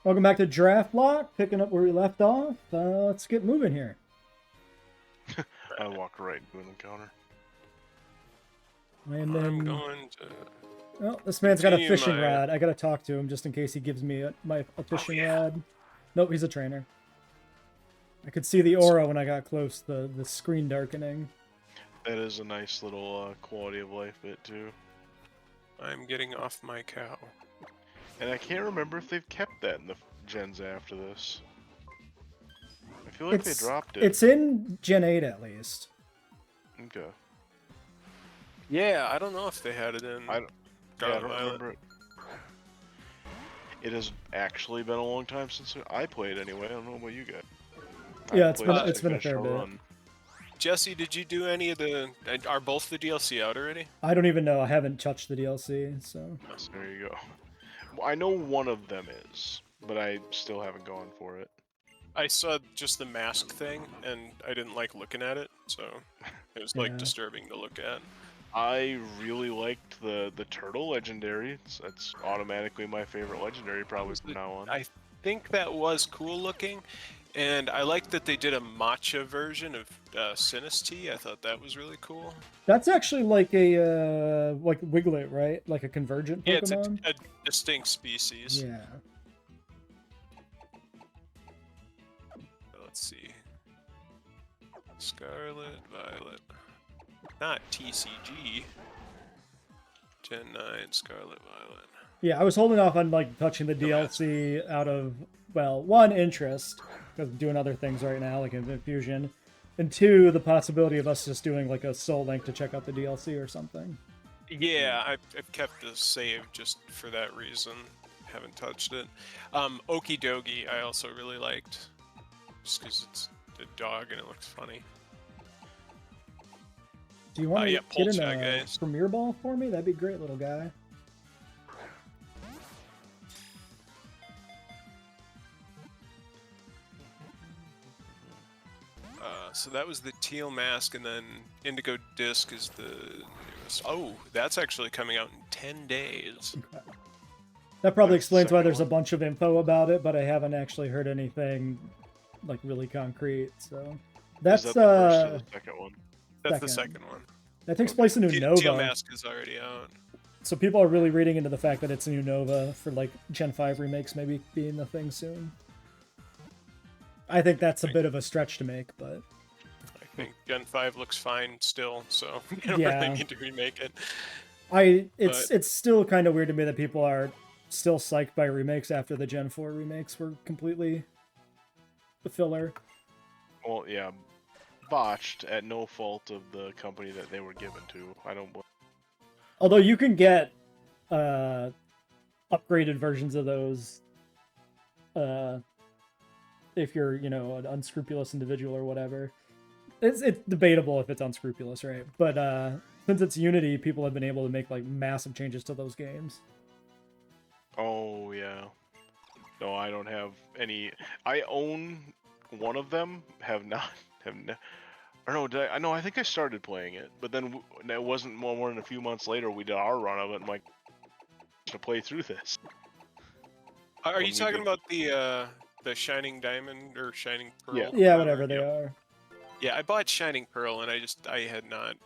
Welcome back to Draftlocke, picking up where we left off. Let's get moving here. I walk right into an encounter. And I'm going to. Oh, this man's got a continue fishing my- rod. I gotta talk to him just in case he gives me a fishing yeah. rod. Nope, he's a trainer. I could see the aura when I got close, the screen darkening. That is a nice little quality of life bit too. I'm getting off my cow. And I can't remember if they've kept that in the gens after this. I feel like they dropped it. It's in Gen 8 at least. Okay. Yeah, I don't know if they had it in. I don't remember it. It has actually been a long time since I played anyway. I don't know about you guys. Yeah, it's been a fair bit. Run. Jesse, did you do any of the? Are both the DLC out already? I don't even know. I haven't touched the DLC, so. There you go. Well, I know one of them is, but I still haven't gone for it. I saw just the mask thing, and I didn't like looking at it, so it was like disturbing to look at. I really liked the turtle legendary. That's automatically my favorite legendary, probably from now on. I think that was cool looking, and I liked that they did a matcha version of Sinistea. I thought that was really cool. That's actually like a like Wiglet, right? Like a convergent Pokemon. Yeah, it's a distinct species. Yeah. Let's see. Scarlet, Violet. Not TCG. Gen 9, Scarlet, Violet. Yeah, I was holding off on like touching the DLC out of, well, one, interest, because I'm doing other things right now, like Infusion, and two, the possibility of us just doing like a soul link to check out the DLC or something. Yeah, I've kept the save just for that reason. Haven't touched it. Okie Dokie I also really liked, just because it's the dog and it looks funny. Do you want to get in a guys. Premier Ball for me? That'd be great, little guy. So that was the teal mask, and then Indigo Disc is the newest. Oh, that's actually coming out in 10 days. Okay. That probably explains why there's a bunch of info about it, but I haven't actually heard anything like really concrete. So that's the first or the second one. That's the second one. That takes place in New Nova. Teal mask is already out. So people are really reading into the fact that it's New Nova for like Gen 5 remakes maybe being the thing soon. I think that's a bit of a stretch to make, but I think Gen 5 looks fine still, so you don't really need to remake it. It's still kind of weird to me that people are still psyched by remakes after the Gen 4 remakes were completely the filler. Well, yeah, botched at no fault of the company that they were given to. I don't blame. Although you can get upgraded versions of those if you're, an unscrupulous individual or whatever. It's debatable if it's unscrupulous, right? But since it's Unity, people have been able to make like massive changes to those games. Oh yeah. No, I don't have any. I own one of them. Or no, I think I started playing it, but then it wasn't more than a few months later we did our run of it. And I'm like, to play through this. Are you talking about the Shining Diamond or Shining Pearl? Yeah, whatever they are. Yeah, I bought Shining Pearl and I had not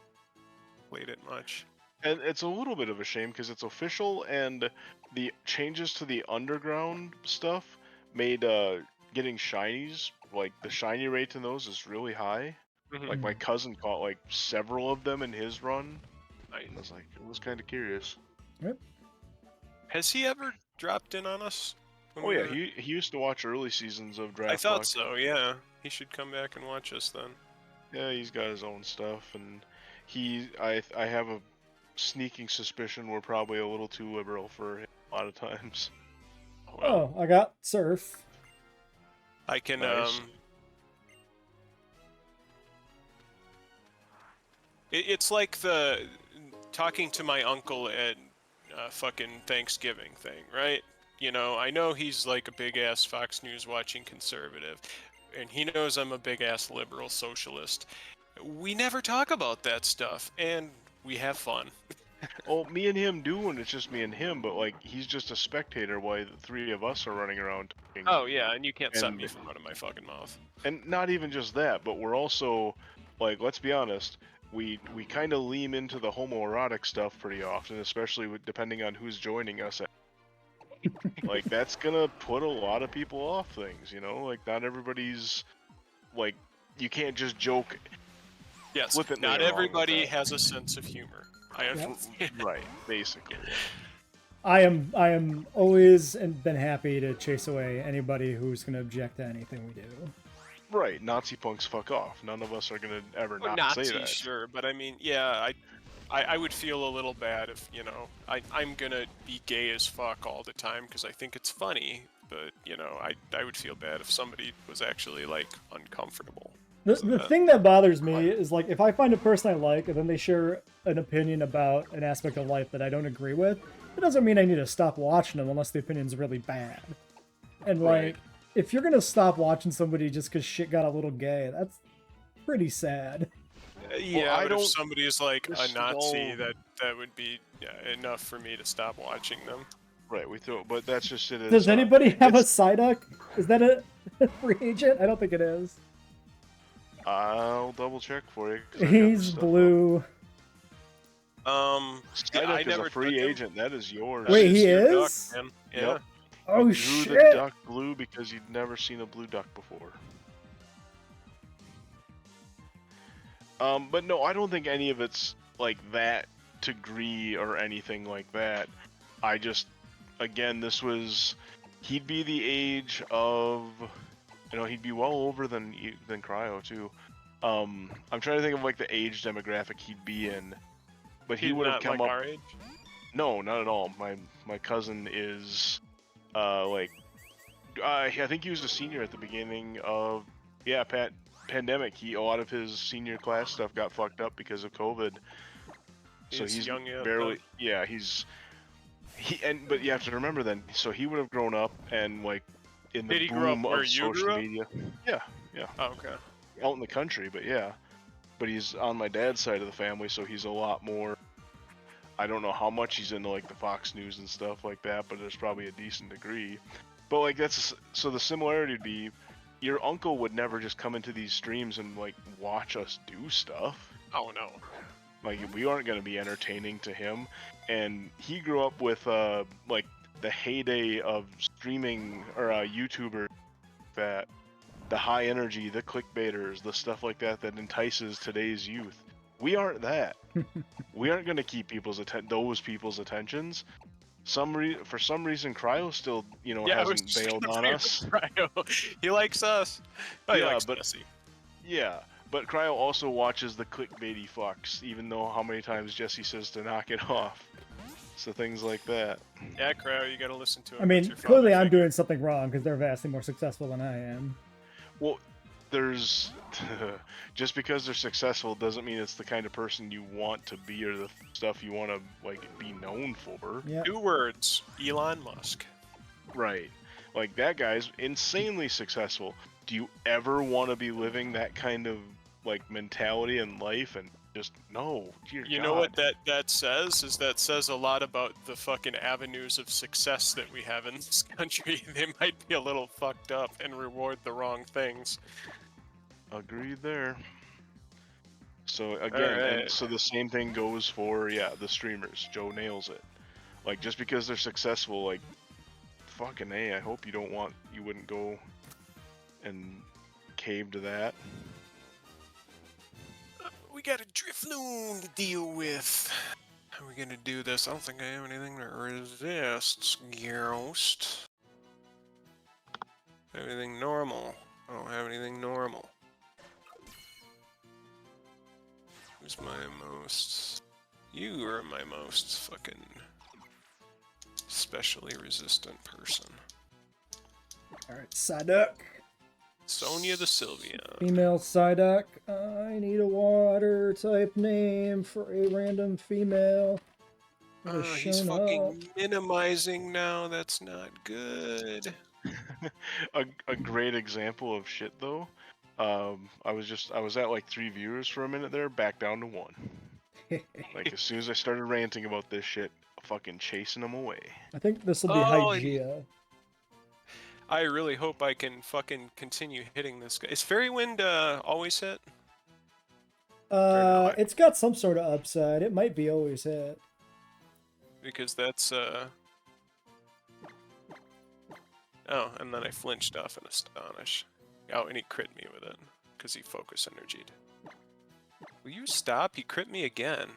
played it much. And it's a little bit of a shame because it's official, and the changes to the underground stuff made getting shinies, like the shiny rate in those is really high. Mm-hmm. Like my cousin caught like several of them in his run. I was kind of curious. Yep. Has he ever dropped in on us? Oh yeah, he used to watch early seasons of Draftlocke. I thought so, yeah. He should come back and watch us then. Yeah, he's got his own stuff, and I have a sneaking suspicion we're probably a little too liberal for him a lot of times. Well, I got Surf. I can, nice. It's like the talking to my uncle at fucking Thanksgiving thing, right? I know he's like a big-ass Fox News watching conservative, and he knows I'm a big-ass liberal socialist. We never talk about that stuff, and we have fun. Well, me and him do when it's just me and him, but like he's just a spectator while the three of us are running around talking. Oh yeah, and you can't stop me And- from running my fucking mouth. And not even just that, but we're also like, let's be honest, we kind of lean into the homoerotic stuff pretty often, especially depending on who's joining us. Like that's gonna put a lot of people off things, you know. Like not everybody's like you can't just joke. Yes, Flippantly not along with everybody that. has a sense of humor. I understand. Right, basically. I am always and been happy to chase away anybody who's going to object to anything we do. Right, Nazi punks fuck off. None of us are gonna ever Well, not say Nazi, that. sure, but I mean, yeah, I would feel a little bad if, you know, I'm gonna be gay as fuck all the time because I think it's funny, but, you know, I would feel bad if somebody was actually, like, uncomfortable. The thing that bothers me is, like, if I find a person I like and then they share an opinion about an aspect of life that I don't agree with, it doesn't mean I need to stop watching them unless the opinion's really bad. And, like, Right. if you're going to stop watching somebody just because shit got a little gay, that's pretty sad. Yeah, I but if don't- somebody is, like, this a is Nazi, all- that would be enough for me to stop watching them. Right, we throw, but that's just it. Does anybody have a it's- Psyduck? Is that a free agent? I don't think it is. I'll double check for you. 'cause I got He's the stuff up. blue. Psyduck I is never a free took him. agent. That is yours. Wait, he your duck, is? man. Yeah. Yep. Oh, You drew shit! the duck blue because you'd never seen a blue duck before. But no, I don't think any of it's like that degree or anything like that. I just, again, he'd be the age of, he'd be well over than Cryo too. I'm trying to think of like the age demographic he'd be in, but he He's would have not come like up. our age. No, not at all. My cousin is, I think he was a senior at the beginning of, pandemic. A lot of his senior class stuff got fucked up because of COVID. So he's young, yeah, barely, though. but you have to remember then. So he would have grown up and like in the Did he grow up boom where of you grew social up? media. Yeah, Oh, okay. out in the country, but yeah. But he's on my dad's side of the family, so he's a lot more. I don't know how much he's into like the Fox News and stuff like that, but there's probably a decent degree. But like so the similarity would be, your uncle would never just come into these streams and like watch us do stuff. Oh no. Like we aren't going to be entertaining to him, and he grew up with like the heyday of streaming or YouTubers, that the high energy, the clickbaiters, the stuff like that entices today's youth. We aren't that. We aren't going to keep those people's attentions. For some reason, Cryo still, Yeah, I was hasn't just bailed gonna on say us. Cryo. He likes us. Oh, he Yeah, likes but- Jesse. Yeah, but Cryo also watches the clickbaity fucks, even though how many times Jesse says to knock it off. So things like that. Yeah, Cryo, you gotta listen to him. I mean, That's your clearly father I'm figure. doing something wrong because they're vastly more successful than I am. Well, there's just because they're successful doesn't mean it's the kind of person you want to be or the stuff you want to like be known for. Yeah. 2 words: Elon Musk. Right. Like that guy's insanely successful. Do you ever want to be living that kind of like mentality in life? And just no, dear You God. know what that says? That says a lot about the fucking avenues of success that we have in this country. They might be a little fucked up and reward the wrong things. Agreed there. So again, Alright. and so the same thing goes for the streamers. Joe nails it. Like just because they're successful, like fucking A, I hope you wouldn't go and cave to that. We got a Drifloon to deal with. How are we gonna do this? I don't think I have anything that resists Ghost. Everything normal. I don't have anything normal. Who's my most... You are my most fucking... specially resistant person. Alright, Psyduck. Sonia the Sylveon. Female Psyduck. I need a water type name for a random female. that has He's shown fucking up. minimizing now. That's not good. a great example of shit though. I was at like 3 viewers for a minute there, back down to 1. Like, as soon as I started ranting about this shit, fucking chasing them away. I think this will be Oh, Hygeia. I really hope I can fucking continue hitting this guy. Is Fairy Wind always hit? no, It's got some sort of upside. It might be always hit. Because that's Oh, and then I flinched off an Astonish. Oh, and he crit me with it because he focus energied. Will you stop? He crit me again.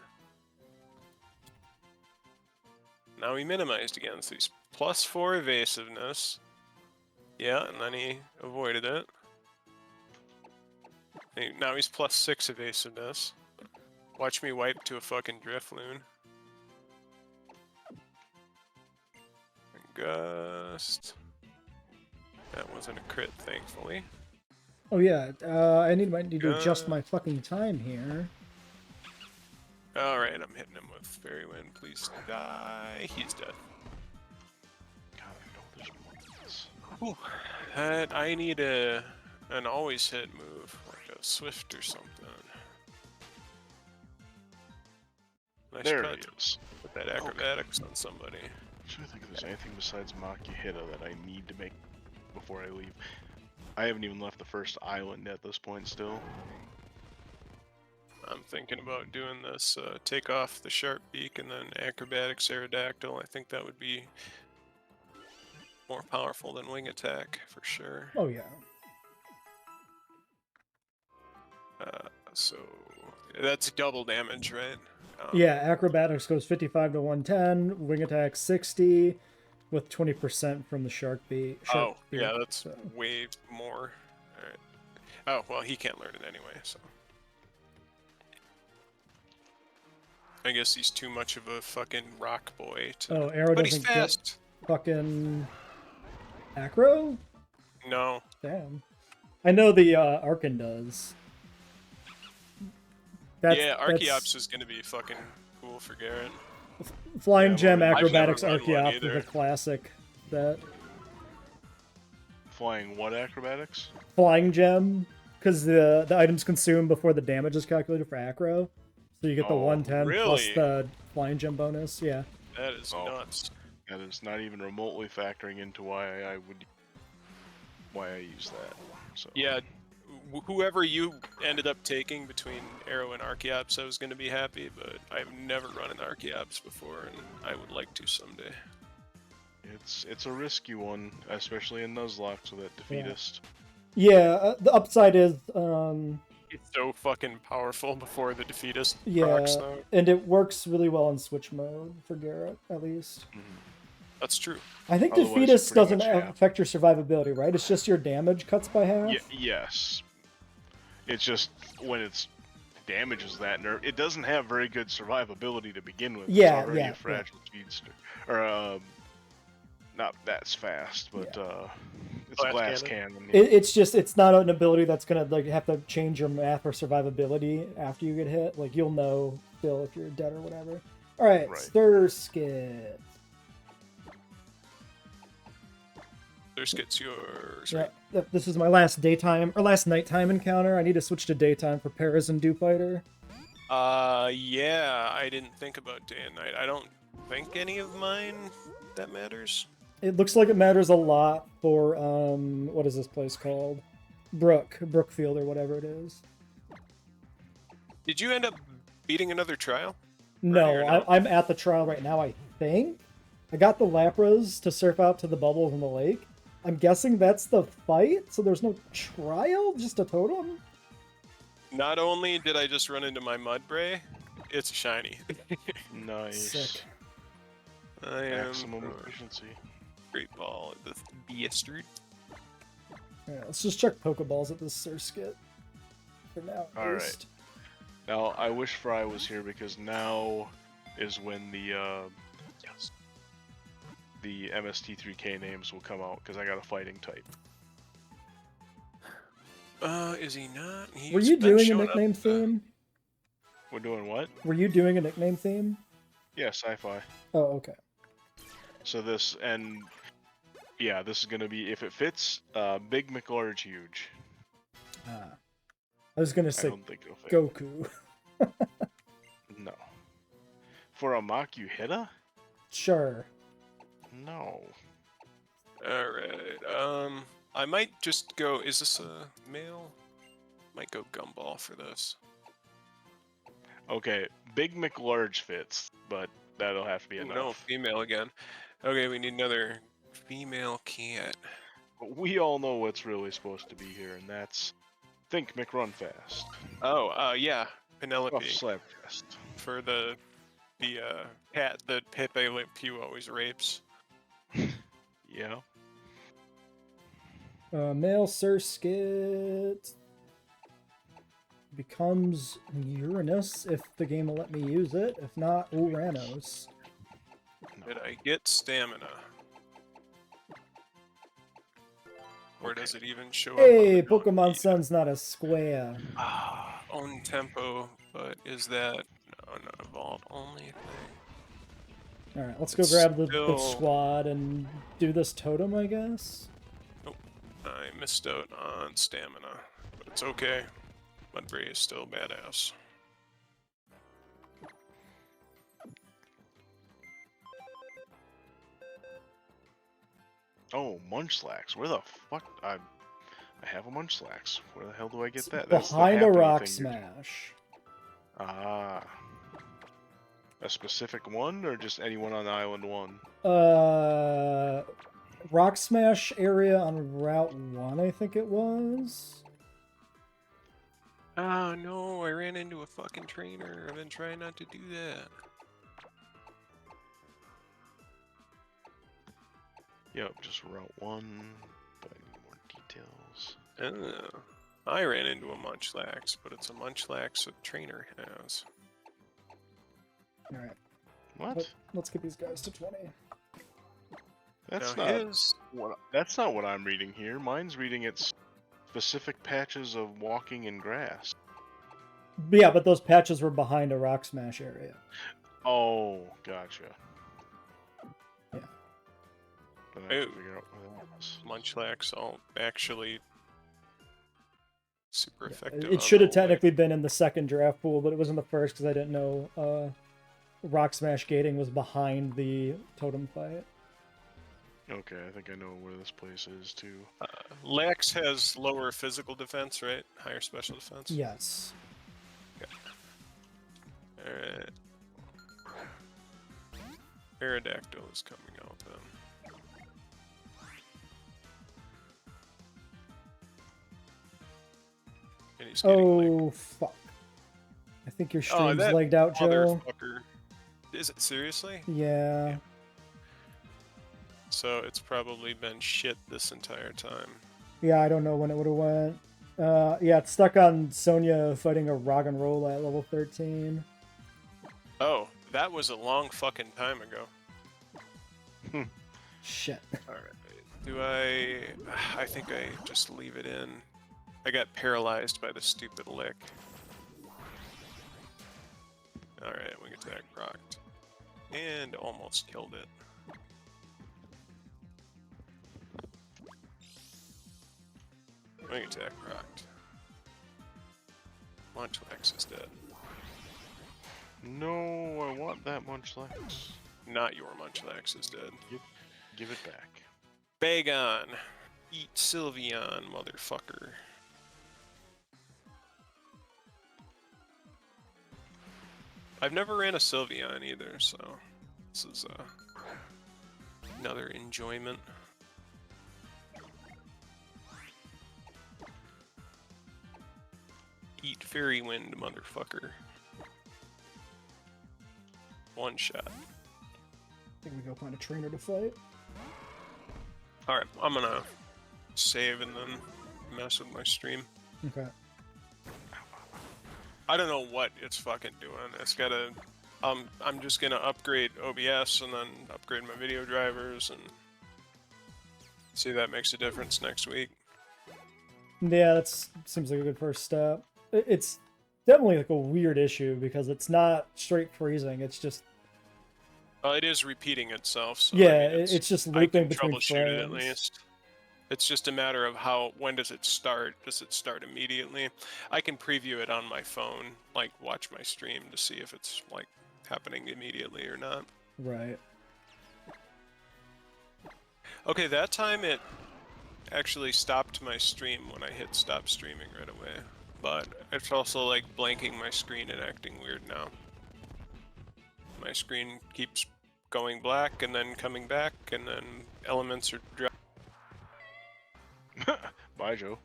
Now he minimized again, so he's +4 evasiveness. Yeah, and then he avoided it. Now he's +6 evasiveness. Watch me wipe to a fucking Drifloon. Gust. That wasn't a crit, thankfully. Oh yeah, I might need to adjust my fucking time here. Alright, I'm hitting him with Fairy Wind. Please die. He's dead. God, I know there's more than this. Ooh, I need an always hit move, like a Swift or something. Nice There cut. he is. Put that acrobatics on somebody. I'm trying to think if there's anything besides Makihita that I need to make before I leave. I haven't even left the first island at this point still. I'm thinking about doing this, take off the sharp beak and then acrobatics Aerodactyl. I think that would be more powerful than wing attack for sure. Oh yeah. So that's double damage, right? Yeah, acrobatics goes 55 to 110, wing attack 60, with 20% from the shark beak. Yeah, that's way more. Alright. Oh, well, he can't learn it anyway, so. I guess he's too much of a fucking rock boy to... Oh, Arrow but doesn't he's fast! get fucking acro? No. Damn. I know the Arkan does. Yeah, Archeops is gonna be fucking cool for Garrett. Flying Yeah, Gem well, I've Acrobatics never run one Archeops either. is a classic. That Flying what acrobatics? Flying Gem, because the items consumed before the damage is calculated for acro. So you get the 110 plus really? the Flying Gem bonus, yeah. That is nuts. That is not even remotely factoring into why I use that. So Yeah, whoever you ended up taking between Arrow and Archeops, I was going to be happy, but I've never run an Archeops before, and I would like to someday. it's a risky one, especially in Nuzlocke, so that defeatist. Yeah, the upside is It's so fucking powerful before the defeatist yeah, procs, though. and it works really well in switch mode for Garrett, at least. That's true. I think Otherwise, defeatist pretty doesn't much half. affect your survivability, right? It's just your damage cuts by half. Yes. It's just when it's damages that nerve, it doesn't have very good survivability to begin with. Yeah, it's already yeah, a fragile speedster, or not that's fast, but it's a glass cannon. It's not an ability that's gonna like have to change your math or survivability after you get hit. Like you'll know still if you're dead or whatever. All right, Stir Skit. Skit's yours. Yeah, this is my last nighttime encounter. I need to switch to daytime for Paras and Dew Fighter. Yeah, I didn't think about day and night. I don't think any of mine that matters. It looks like it matters a lot for what is this place called? Brookfield or whatever it is. Did you end up beating another trial? No, I'm at the trial right now, I think. I got the Lapras to surf out to the bubbles in the lake. I'm guessing that's the fight, so there's no trial, just a totem? Not only did I just run into my Mudbray, it's a shiny. Nice. Sick. I am Maximum efficiency. Great ball at the Beastard. Yeah, let's just check Pokeballs at this Surskit. For now, at Alright. least. Now, I wish Fry was here because now is when the MST3K names will come out, because I got a fighting type. Is he not? Were you doing a nickname theme? We're doing what? Were you doing a nickname theme? Yeah, sci-fi. Oh, okay. So this, and yeah, this is gonna be, if it fits, big, McLarge, huge. I was gonna I say don't think it'll fit. Goku. No. For a Makuhita? Sure. No. Alright, I might just go... Is this a male? Might go Gumball for this. Okay, Big McLarge fits, but that'll have to be Ooh, enough. no, female again. Okay, we need another female cat. But we all know what's really supposed to be here, and that's Think McRunfast. Oh, yeah, Rough Penelope. Slapfest. For the cat that Pepe Le Pew always rapes. Yeah. Male Surskit becomes Uranus if the game will let me use it. If not, Uranus. Did I get stamina? Or does it even show up? Hey, on the Pokemon feed? Sun's not a square. Own tempo, but is that not a vault only thing? Alright, let's go It's grab the still- squad and do this totem, I guess. I missed out on stamina, but it's okay. Mudbray is still badass. Oh, Munchlax. Where the fuck? I have a Munchlax. Where the hell do I get It's that? behind a happening rock thing you're- smash. Ah. A specific one, or just anyone on Island 1? Rock smash area on Route 1, I think it was. Oh no, I ran into a fucking trainer. I've been trying not to do that. Yep, just Route 1. But I need more details. Oh, I ran into a Munchlax, but it's a Munchlax a trainer has. Alright, What? let's get these guys to 20. That's Now not his... that's not what I'm reading here. Mine's reading it's specific patches of walking in grass. Yeah, but those patches were behind a rock smash area. Oh, gotcha. Yeah. But I have to Ooh. figure out where that was. Munchlax all actually super effective. It on should have the lick. technically been in the second draft pool, but it was in the first because I didn't know rock smash gating was behind the totem fight. Okay, I think I know where this place is too. Lax has lower physical defense, right? Higher special defense? Yes. Alright. Aerodactyl is coming out then. And he's getting licked. Oh, fuck. I think your Oh, stream's that lagged out, Joe. Motherfucker. Is it seriously? Yeah. So it's probably been shit this entire time. Yeah, I don't know when it would have went. Yeah, it's stuck on Sonya fighting a rock and roll at level 13. Oh, that was a long fucking time ago. Shit. Alright. Do I think I just leave it in. I got paralyzed by the stupid lick. Alright, wing attack rocked. And almost killed it. Wing attack rocked. Munchlax is dead. No, I want that Munchlax. Not your Munchlax is dead. Give it back. Bagon! Eat Sylveon, motherfucker. I've never ran a Sylveon either, so this is another enjoyment. Eat Fairy Wind, motherfucker. One shot. I think we go find a trainer to fight. Alright, I'm gonna save and then mess with my stream. Okay. I don't know what it's fucking doing. It's gotta... I'm just gonna upgrade OBS and then upgrade my video drivers and see if that makes a difference next week. Yeah, that seems like a good first step. It's definitely like a weird issue because it's not straight freezing. It's just Well, it is repeating itself. So yeah, I mean, it's just I looping can between troubleshoot it at frames. least. It's just a matter of when does it start? Does it start immediately? I can preview it on my phone, like watch my stream to see if it's like happening immediately or not. Right. Okay, that time it actually stopped my stream when I hit stop streaming right away. But it's also like blanking my screen and acting weird now. My screen keeps going black and then coming back, and then elements are dropping. Bye, Joe.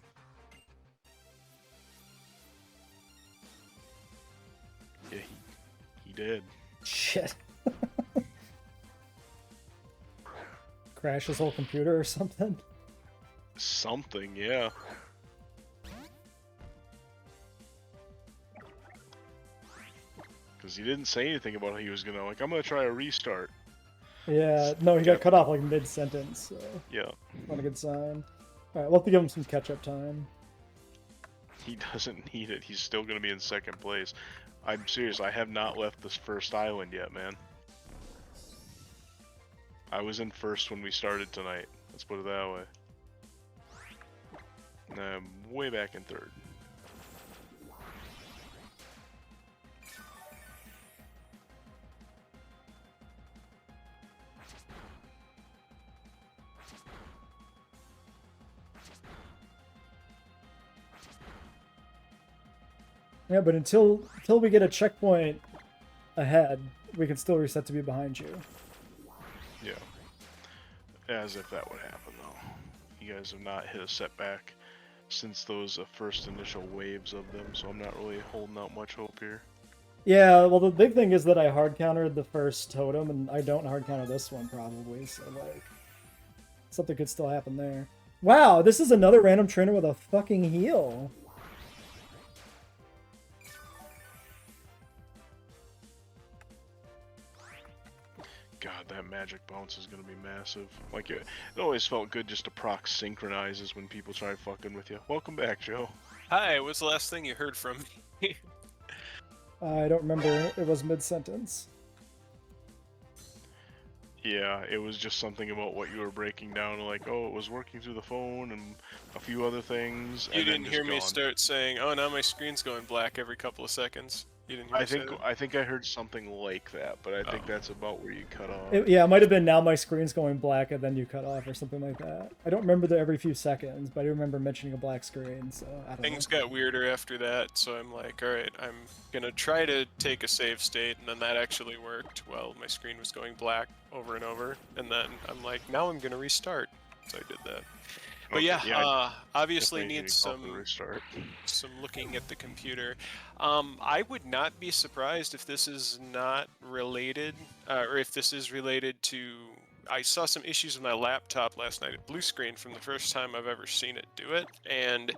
Yeah, he did. Shit. Crash his whole computer or something? Something, yeah. Because he didn't say anything about how he was gonna, like, I'm gonna try a restart. Yeah, no, he got cut off like mid-sentence, so Yeah. not a good sign. Alright, we'll have to give him some catch-up time. He doesn't need it. He's still gonna be in second place. I'm serious, I have not left this first island yet, man. I was in first when we started tonight. Let's put it that way. And I'm way back in third. Yeah, but until we get a checkpoint ahead, we can still reset to be behind you. Yeah. As if that would happen, though. You guys have not hit a setback since those first initial waves of them, so I'm not really holding out much hope here. Yeah, well, the big thing is that I hard countered the first totem, and I don't hard counter this one probably, so like something could still happen there. Wow, this is another random trainer with a fucking heal. God, that magic bounce is gonna be massive. Like, it always felt good just to proc synchronizes when people try fucking with you. Welcome back, Joe. Hi, what's the last thing you heard from me? I don't remember. It was mid-sentence. Yeah, it was just something about what you were breaking down, like, oh, it was working through the phone and a few other things. You and then didn't just hear me gone. start saying, "Oh, now my screen's going black every couple of seconds." You didn't hear me say that? I think I heard something like that, but I think that's about where you cut off. Yeah, it might have been now my screen's going black and then you cut off or something like that. I don't remember the every few seconds, but I do remember mentioning a black screen, so I don't Things know. got weirder after that, so I'm like, alright, I'm gonna try to take a save state, and then that actually worked. Well, my screen was going black over and over, and then I'm like, now I'm gonna restart. So I did that. But Okay, yeah, obviously definitely needs need to call for some restart. looking at the computer. I would not be surprised if this is not related, or if this is related to. I saw some issues with my laptop last night at blue screen from the first time I've ever seen it do it, and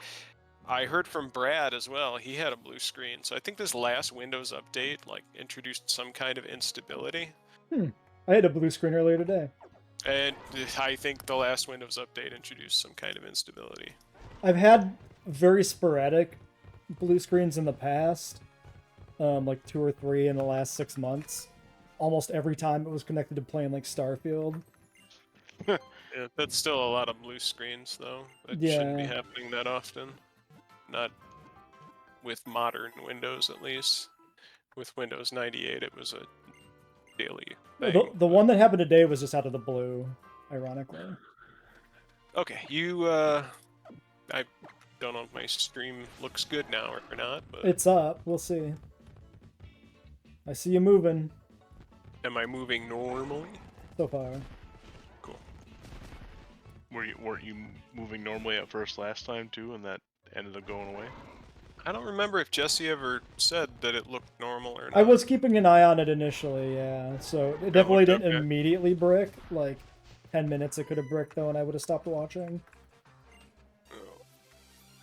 I heard from Brad as well. He had a blue screen, so I think this last Windows update like introduced some kind of instability. I had a blue screen earlier today. And I think the last Windows update introduced some kind of instability. I've had very sporadic blue screens in the past, like 2 or 3 in the last 6 months. Almost every time it was connected to playing like Starfield. Yeah, that's still a lot of blue screens, though. That shouldn't be happening that often. Not with modern Windows, at least. With Windows 98, it was a daily thing. The one that happened today was just out of the blue, ironically. Okay, I don't know if my stream looks good now or not, but... It's up. We'll see. I see you moving. Am I moving normally? So far. Cool. Weren't you moving normally at first last time, too, and that ended up going away? I don't remember if Jesse ever said that it looked normal or not. I was keeping an eye on it initially, yeah. So it definitely didn't okay. immediately brick. Like 10 minutes it could have bricked though, and I would have stopped watching.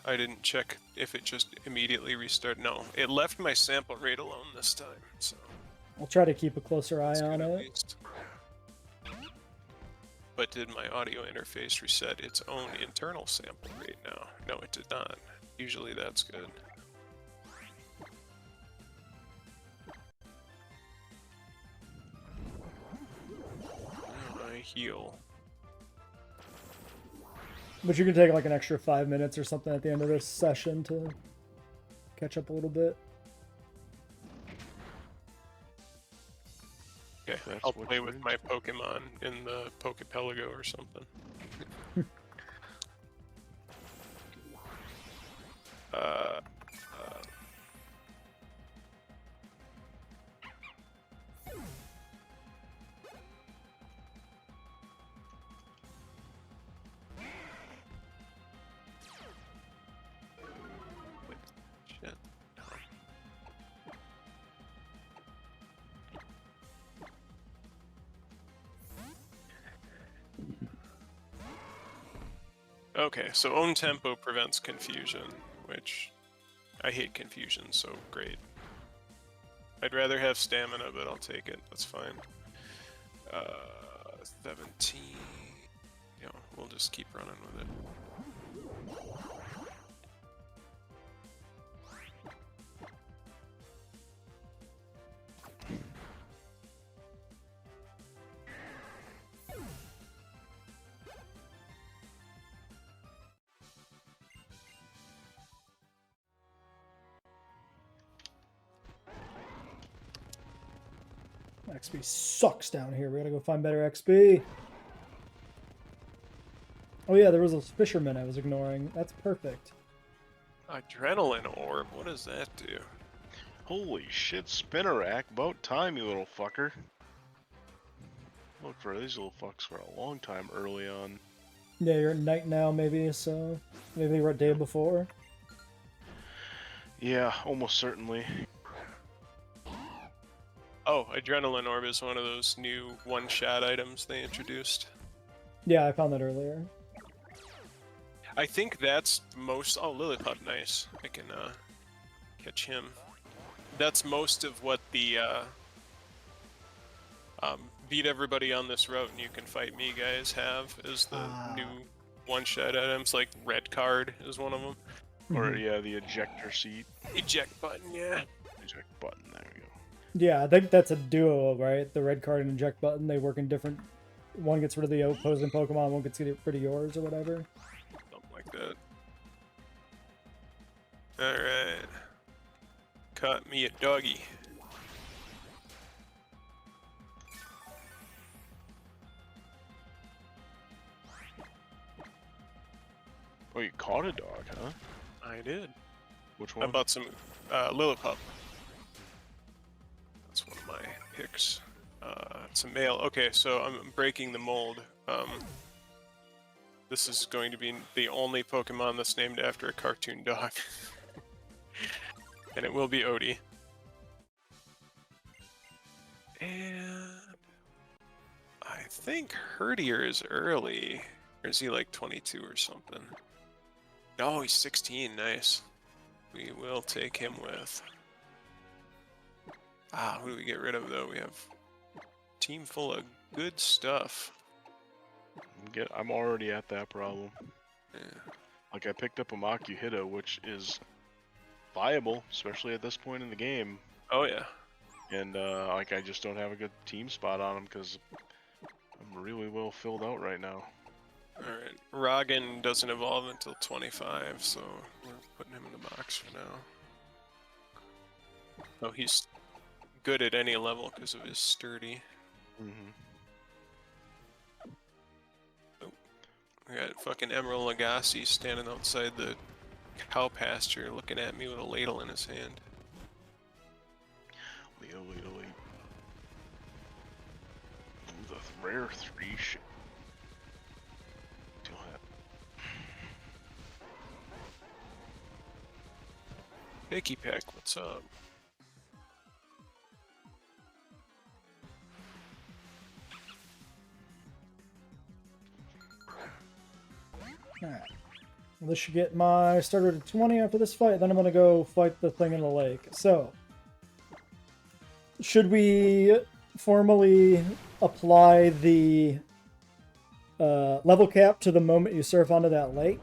I didn't check if it just immediately restarted. No, it left my sample rate alone this time, so... I'll try to keep a closer eye that's on good at it. least. But did my audio interface reset its own internal sample rate now? No, it did not. Usually that's good. I heal. But you can take like an extra 5 minutes or something at the end of this session to catch up a little bit. That's I'll what play you're with into. my Pokemon in the Pokepelago or something. uh, shit. Okay, so own tempo prevents confusion, which I hate confusion, so great. I'd rather have stamina, but I'll take it. That's fine. 17. You know, we'll just keep running with it. XP sucks down here. We gotta go find better XP. Oh yeah, there was those fishermen I was ignoring. That's perfect. Adrenaline orb, what does that do? Holy shit, Spinnerack. About time, you little fucker. Look for these little fucks for a long time early on. Yeah, you're at night now, maybe, so maybe we're a day before. Yeah, almost certainly. Oh, Adrenaline Orb is one of those new one-shot items they introduced. Yeah, I found that earlier. I think that's most... Oh, Lilliput, nice. I can catch him. That's most of what the beat everybody on this route and you can fight me guys have is the new one-shot items, like red card is one of them. Or, yeah, the ejector seat. Eject button, yeah. Eject button, there we go. Yeah, I think that's a duo, right? The red card and eject button, they work in different... One gets rid of the opposing Pokemon, one gets rid of yours or whatever. Something like that. Alright. Caught me a doggy. Oh, you caught a dog, huh? I did. Which I one? bought some Lillipup. That's one of my picks. It's a male. Okay, so I'm breaking the mold. This is going to be the only Pokemon that's named after a cartoon dog. And it will be Odie. And I think Herdier is early. Or is he like 22 or something? No, he's 16. Nice. We will take him with. Who do we get rid of though? We have a team full of good stuff. I'm already at that problem. Yeah. Like, I picked up a Makuhita, which is viable, especially at this point in the game. Oh yeah. And, like, I just don't have a good team spot on him because I'm really well filled out right now. Alright. Roggen doesn't evolve until 25, so we're putting him in the box for now. Oh, he's good at any level because of his sturdy. Mm-hmm. I got fucking Emerald Lagasse standing outside the cow pasture looking at me with a ladle in his hand. Ladle. Ooh, the rare 3 shit. Still have. Picky Peck, what's up? Alright. Well, this should get my starter to 20 after this fight, then I'm gonna go fight the thing in the lake. So, should we formally apply the level cap to the moment you surf onto that lake?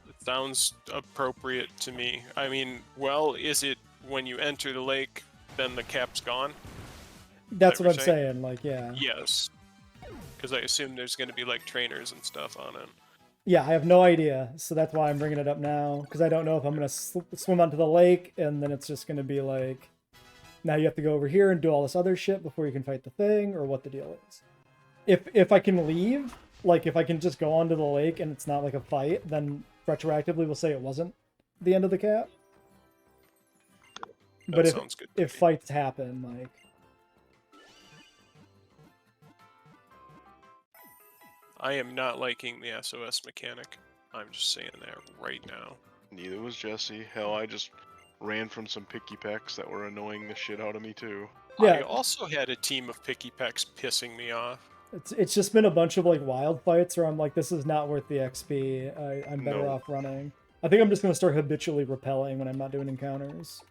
It sounds appropriate to me. I mean, well, is it when you enter the lake, then the cap's gone? That's That what I'm we're saying, like, yeah. Yes. Because I assume there's going to be, like, trainers and stuff on it. Yeah, I have no idea, so that's why I'm bringing it up now, because I don't know if I'm going to swim onto the lake, and then it's just going to be, like, now you have to go over here and do all this other shit before you can fight the thing, or what the deal is. If I can leave, like if I can just go onto the lake and it's not like a fight, then retroactively we'll say it wasn't the end of the cap. But That sounds good to if me. fights happen, like... I am not liking the SOS mechanic. I'm just saying that right now. Neither was Jesse. Hell, I just ran from some picky pecks that were annoying the shit out of me too. Yeah. I also had a team of picky pecks pissing me off. It's just been a bunch of like wild fights where I'm like, this is not worth the XP. I'm better No. off running. I think I'm just gonna start habitually repelling when I'm not doing encounters.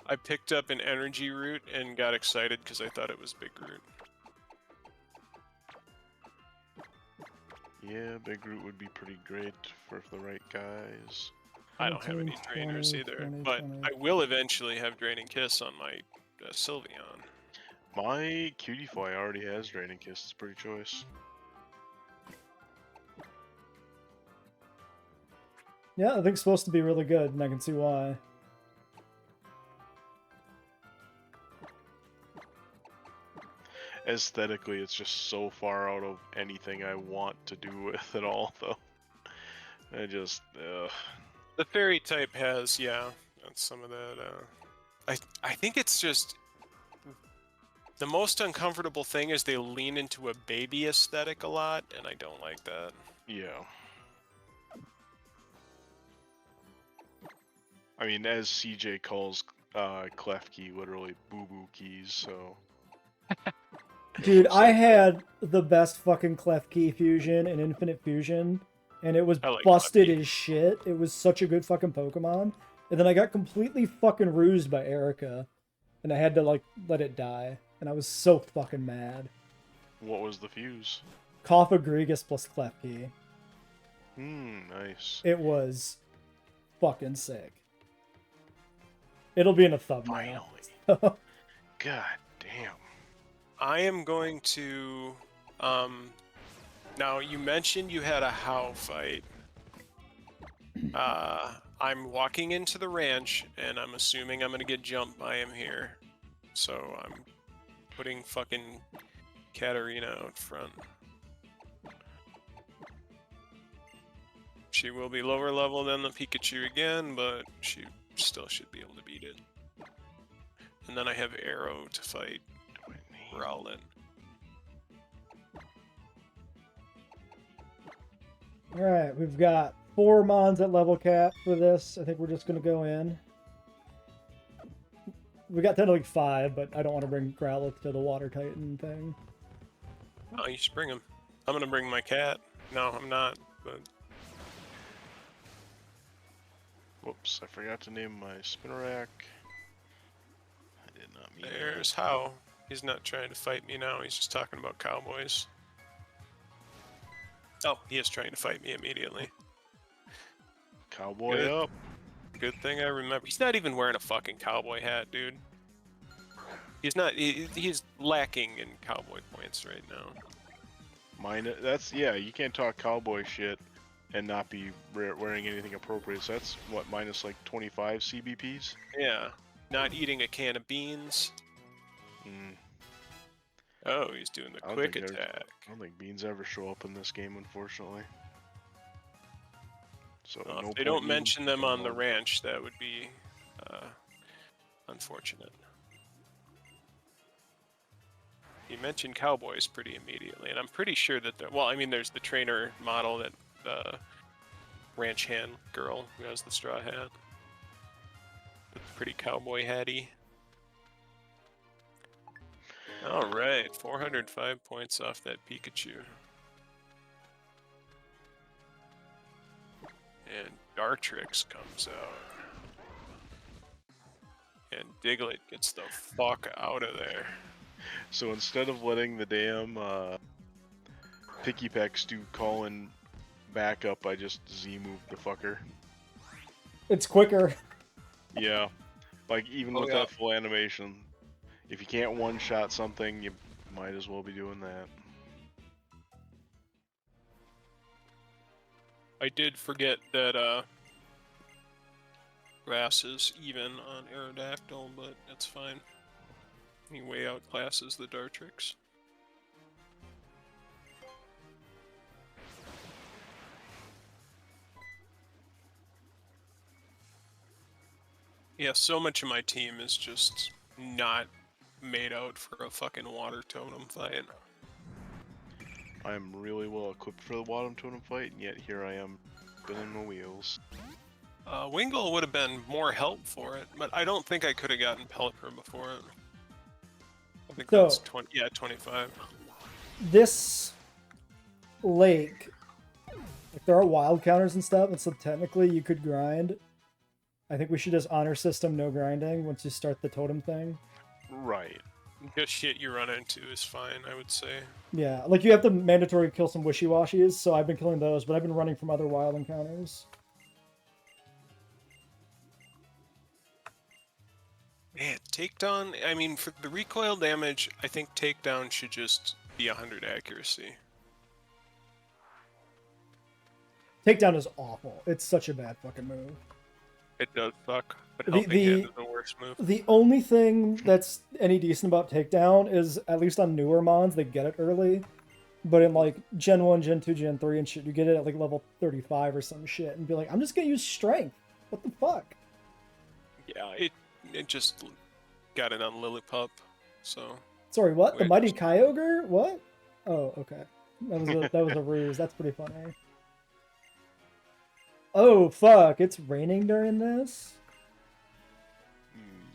I picked up an energy root and got excited because I thought it was big root. Yeah, Big Root would be pretty great for the right guys. I don't have any 19, drainers 20, either, 20, but 20. I will eventually have Draining Kiss on my Sylveon. My Cutify already has Draining Kiss. It's a pretty choice. Yeah, I think it's supposed to be really good, and I can see why. Aesthetically, it's just so far out of anything I want to do with it all, though. I just, The fairy type has, yeah, that's some of that. I think it's just the most uncomfortable thing is they lean into a baby aesthetic a lot, and I don't like that. yeah. I mean, as CJ calls Klefki literally boo-boo keys, so... Dude, I had the best fucking Klefki fusion and Infinite Fusion, and it was I like busted Klefki. as shit. It was such a good fucking Pokemon. And then I got completely fucking rused by Erica, and I had to, like, let it die. And I was so fucking mad. What was the fuse? Koffagrigus plus Klefki. Nice. It was fucking sick. It'll be in a thumbnail. Finally. God damn. I am going to, now you mentioned you had a How fight. I'm walking into the ranch, and I'm assuming I'm gonna get jumped by him here. So I'm putting fucking Katarina out front. She will be lower level than the Pikachu again, but she still should be able to beat it. And then I have Arrow to fight Rowlet. Alright, we've got 4 Mons at level cap for this. I think we're just going to go in. We got technically 5, but I don't want to bring Growlithe to the Water Titan thing. Oh, you should bring him. I'm gonna bring my cat. No, I'm not, but... Whoops, I forgot to name my Spinnerack. I did not mean There's How. He's not trying to fight me now, he's just talking about cowboys. Oh, he is trying to fight me immediately. Cowboy Good. up. Good thing I remember. He's not even wearing a fucking cowboy hat, dude. He's not. He's lacking in cowboy points right now. That's, yeah, you can't talk cowboy shit and not be wearing anything appropriate. So that's, what, minus like 25 CBPs? Yeah. Not eating a can of beans. Mm. Oh, he's doing the I don't quick think attack. I don't think beans ever show up in this game, unfortunately. So Well, no if they point don't even mention them on the about it. ranch, that would be unfortunate. You mentioned cowboys pretty immediately, and I'm pretty sure that well, I mean, there's the trainer model that ranch hand girl who has the straw hat. That's pretty cowboy hatty. All right, 405 points off that Pikachu. And Dartrix comes out. And Diglett gets the fuck out of there. So instead of letting the damn Picky Pecks do call-in backup, I just Z-moved the fucker. It's quicker. Yeah. Like, even with that full animation, if you can't one-shot something, you might as well be doing that. I did forget that grass is even on Aerodactyl, but that's fine. He way outclasses the Dartrix. Yeah, so much of my team is just not made out for a fucking water totem fight. I am really well equipped for the bottom totem fight, and yet here I am spinning my wheels. Wingull would have been more help for it, but I don't think I could have gotten Pelipper before it. I think So- that's 20, yeah, 25. This lake, like there are wild counters and stuff, and so technically you could grind. I think we should just honor system no grinding once you start the totem thing. Right. Just shit you run into is fine, I would say. Yeah, like you have to mandatory kill some wishy-washies, so I've been killing those, but I've been running from other wild encounters. Man, takedown, I mean, for the recoil damage, I think takedown should just be 100 accuracy. Takedown is awful. It's such a bad fucking move. It does suck, but The- helping the- hand is the worst move. The only thing that's any decent about takedown is, at least on newer mons, they get it early. But in like Gen 1, Gen 2, Gen 3 and shit, you get it at like level 35 or some shit and be like, I'm just gonna use strength. What the fuck? Yeah, it just got it on Lillipup, so... Sorry, what? The Weird. Mighty Kyogre? What? Oh, okay. That was a ruse. That's pretty funny. Oh, fuck. It's raining during this?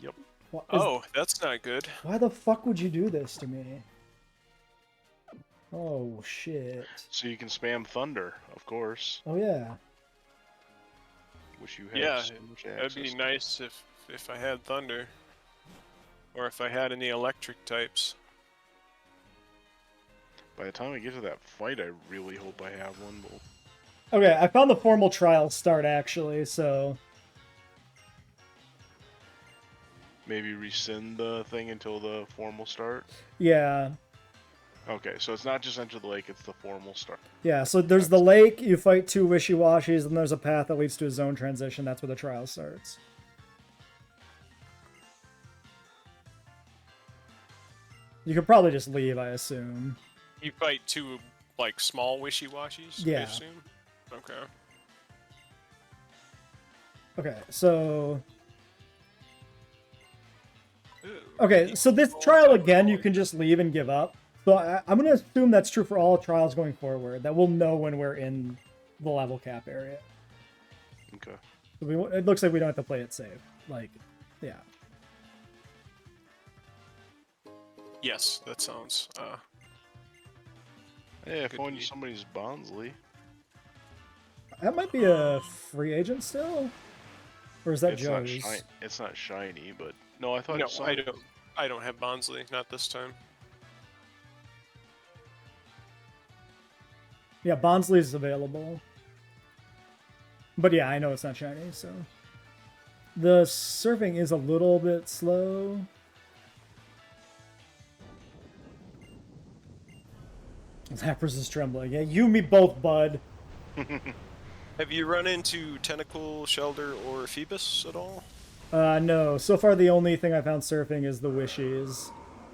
Yep. Oh, that's not good. Why the fuck would you do this to me? Oh, shit. So you can spam Thunder, of course. Oh, yeah. Wish you had Yeah, so much that'd access be to- nice if I had Thunder. Or if I had any electric types. By the time I get to that fight, I really hope I have one. But Okay, I found the formal trial start, actually, so... maybe rescind the thing until the formal start. Yeah. Okay, so it's not just enter the lake; it's the formal start. Yeah, so there's the lake, you fight two wishy-washies, and there's a path that leads to a zone transition. That's where the trial starts. You could probably just leave, I assume. You fight two, like, small wishy-washies, I Yeah. assume? Okay. Okay, so... Ooh, Okay, so this trial, again, you can just leave and give up. So I'm going to assume that's true for all trials going forward, that we'll know when we're in the level cap area. Okay. So it looks like we don't have to play it safe. Like, yeah. Yes, that sounds, Hey, I Could found be. somebody's Bonsley. That might be a free agent still? Or is that It's not Joe's? It's not shiny, but no, I thought no, it saw. I don't have Bonsley, not this time. Yeah, Bonsley's available. But yeah, I know it's not shiny, so... The surfing is a little bit slow. Zappers is trembling. Yeah, you and me both, bud. Have you run into Tentacle, Shelder, or Phoebus at all? No. So far, the only thing I found surfing is the wishies.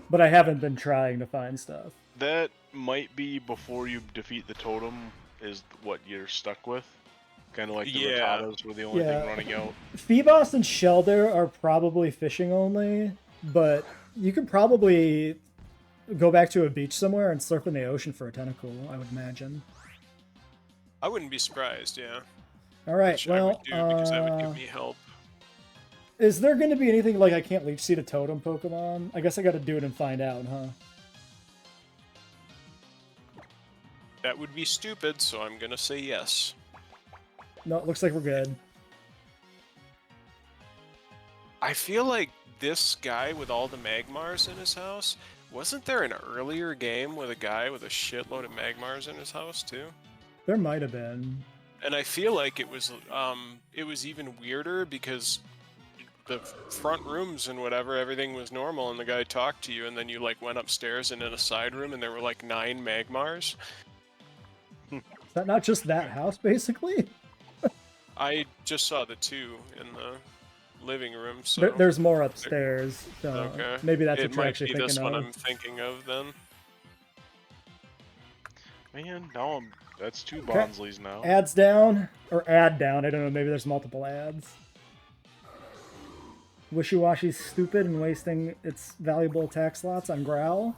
But I haven't been trying to find stuff. That might be before you defeat the totem. Is what you're stuck with. Kind of like the Yeah. Rattatas were the only Yeah. thing running out. Phoebos and Shelder are probably fishing only, but you could probably go back to a beach somewhere and surf in the ocean for a tentacle, I would imagine. I wouldn't be surprised, yeah. All right, Which I well, would do because that would give me help. is there going to be anything like I can't leech seed a totem Pokemon? I guess I got to do it and find out, huh? That would be stupid, so I'm gonna say yes. No, it looks like we're good. I feel like this guy with all the Magmars in his house, wasn't there an earlier game with a guy with a shitload of Magmars in his house too? There might have been. And I feel like it was even weirder because the front rooms and whatever, everything was normal, and the guy talked to you, and then you like went upstairs and in a side room, and there were like 9 Magmars. Is that not just that house, basically? I just saw the 2 in the living room, so There's more upstairs, so okay. maybe that's it what you're might actually be thinking this one of. I'm thinking of then. Man, now that's 2 Okay. Bonsleys now. Ads down, or ad down, I don't know, maybe there's multiple ads. Wishy-washy's stupid and wasting its valuable attack slots on Growl.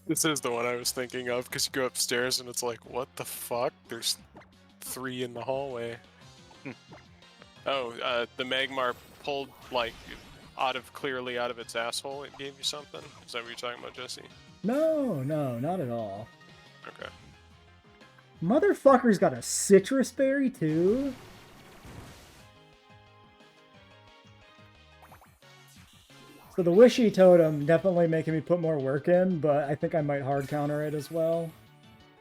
This is the one I was thinking of, because you go upstairs and it's like, what the fuck? There's 3 in the hallway. Oh, the Magmar pulled, like, clearly out of its asshole. It gave you something? Is that what you're talking about, Jesse? No, not at all. Okay. Motherfucker's got a citrus berry too? So the Wishy totem definitely making me put more work in, but I think I might hard counter it as well.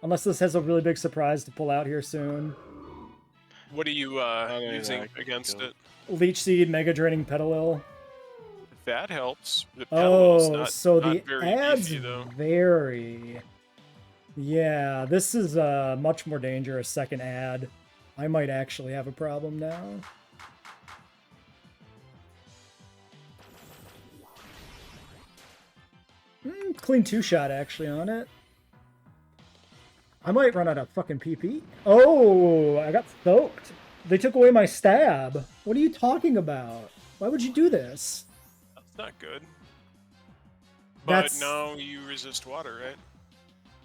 Unless this has a really big surprise to pull out here soon. What are you using that could against go. it? Leech Seed, Mega Draining Petalil. That helps. The Petalil's Oh, not, so not the very ads beefy, though. vary. Yeah, this is a much more dangerous second ad. I might actually have a problem now. Clean 2-shot actually on it. I might run out of fucking PP. Oh, I got soaked. They took away my stab. What are you talking about? Why would you do this? That's not good. But That's... no, you resist water, right?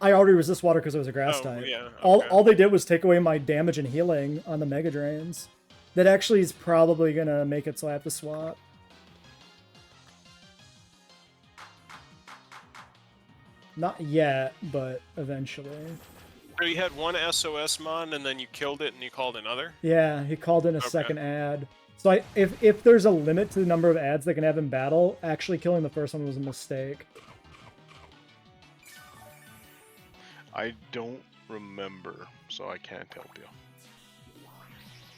I already resist water because it was a grass type. Yeah, okay. All they did was take away my damage and healing on the Mega Drains. That actually is probably going to make it so I have to swap. Not yet, but eventually. So you had one SOS mon and then you killed it and you called another? Yeah, he called in a second ad. So if there's a limit to the number of ads they can have in battle, actually killing the first one was a mistake. I don't remember, so I can't help you.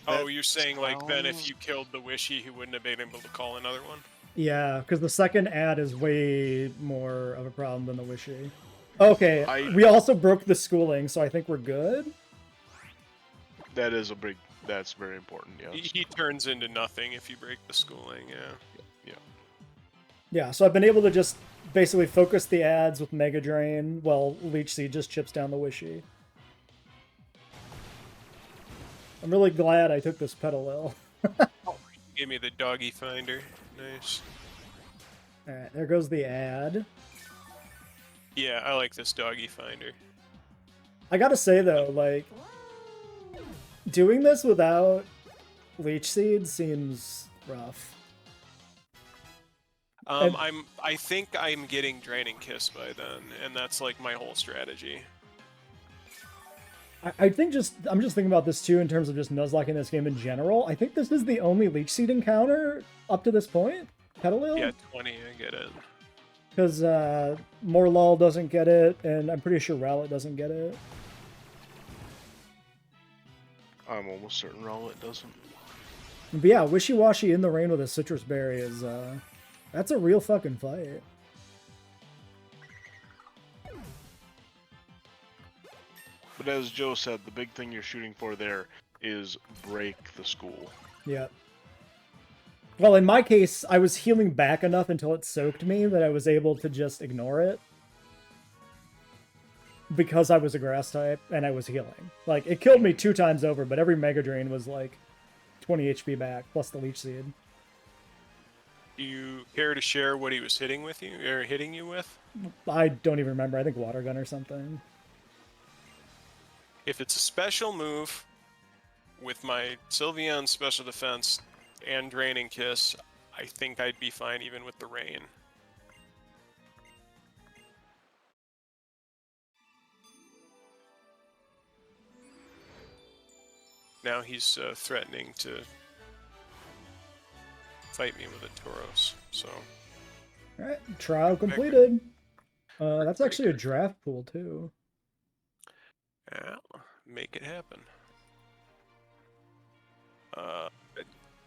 Oh, you're saying like then if you killed the Wishy, he wouldn't have been able to call another one? Yeah, because the second ad is way more of a problem than the Wishy. Okay, we also broke the schooling, so I think we're good. That is that's very important, yes. He turns into nothing if you break the schooling, yeah. Yeah, so I've been able to just basically focus the ads with Mega Drain, while Leech Seed just chips down the Wishy. I'm really glad I took this Petalil. Give me the doggy finder. Nice. Alright, there goes the ad. Yeah, I like this doggy finder. I gotta say though, like, doing this without Leech Seed seems rough. I think I'm getting Draining Kiss by then, and that's like my whole strategy. I think I'm just thinking about this too in terms of just Nuzlocke in this game in general. I think this is the only Leech Seed encounter up to this point. Petalil? Yeah, 20, I get it. Because Morlul doesn't get it, and I'm pretty sure Rowlet doesn't get it. I'm almost certain Rowlet doesn't. But yeah, Wishy-washy in the rain with a citrus berry is, that's a real fucking fight. But as Joe said, the big thing you're shooting for there is break the school. Yeah. Well, in my case, I was healing back enough until it soaked me that I was able to just ignore it. Because I was a grass type and I was healing. Like, it killed me 2 times over, but every Mega Drain was like 20 HP back, plus the Leech Seed. Do you care to share what he was hitting you with? I don't even remember. I think Water Gun or something. If it's a special move with my Sylveon special defense and Draining Kiss, I think I'd be fine even with the rain. Now he's threatening to fight me with a Tauros, so... Alright, trial completed. That's actually a draft pool, too. Yeah, make it happen.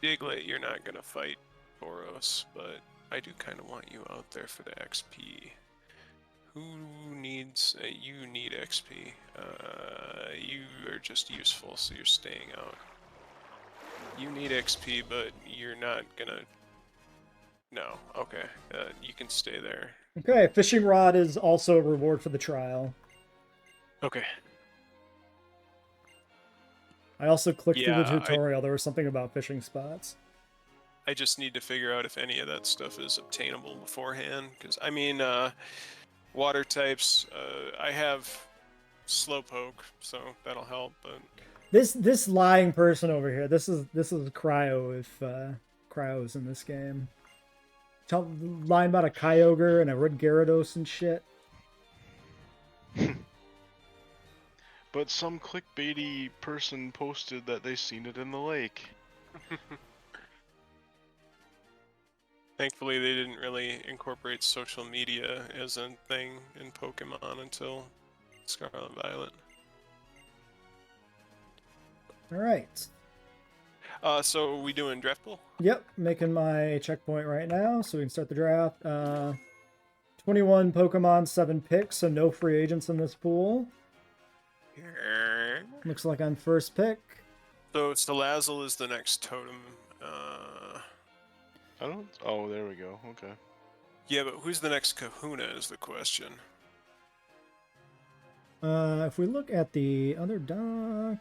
Diglett, you're not gonna fight Tauros, but I do kind of want you out there for the XP. Who needs... you need XP. You are just useful, so you're staying out. You need XP, but you're not gonna... No, okay. You can stay there. Okay, fishing rod is also a reward for the trial. Okay. I also clicked through the Yeah, tutorial. There was something about fishing spots. I just need to figure out if any of that stuff is obtainable beforehand. Because, I mean, water types, I have Slowpoke, so that'll help, but... This lying person over here, this is Cryo if Cryo's in this game. Lying about a Kyogre and a Red Gyarados and shit. But some clickbaity person posted that they seen it in the lake. Thankfully, they didn't really incorporate social media as a thing in Pokemon until Scarlet Violet. Alright. So are we doing draft pool? Yep, making my checkpoint right now so we can start the draft. 21 Pokemon, 7 picks, so no free agents in this pool. Looks like I'm first pick. So Salazzle is the next totem. I don't. Oh, there we go. Okay. Yeah, but who's the next Kahuna is the question. If we look at the other doc...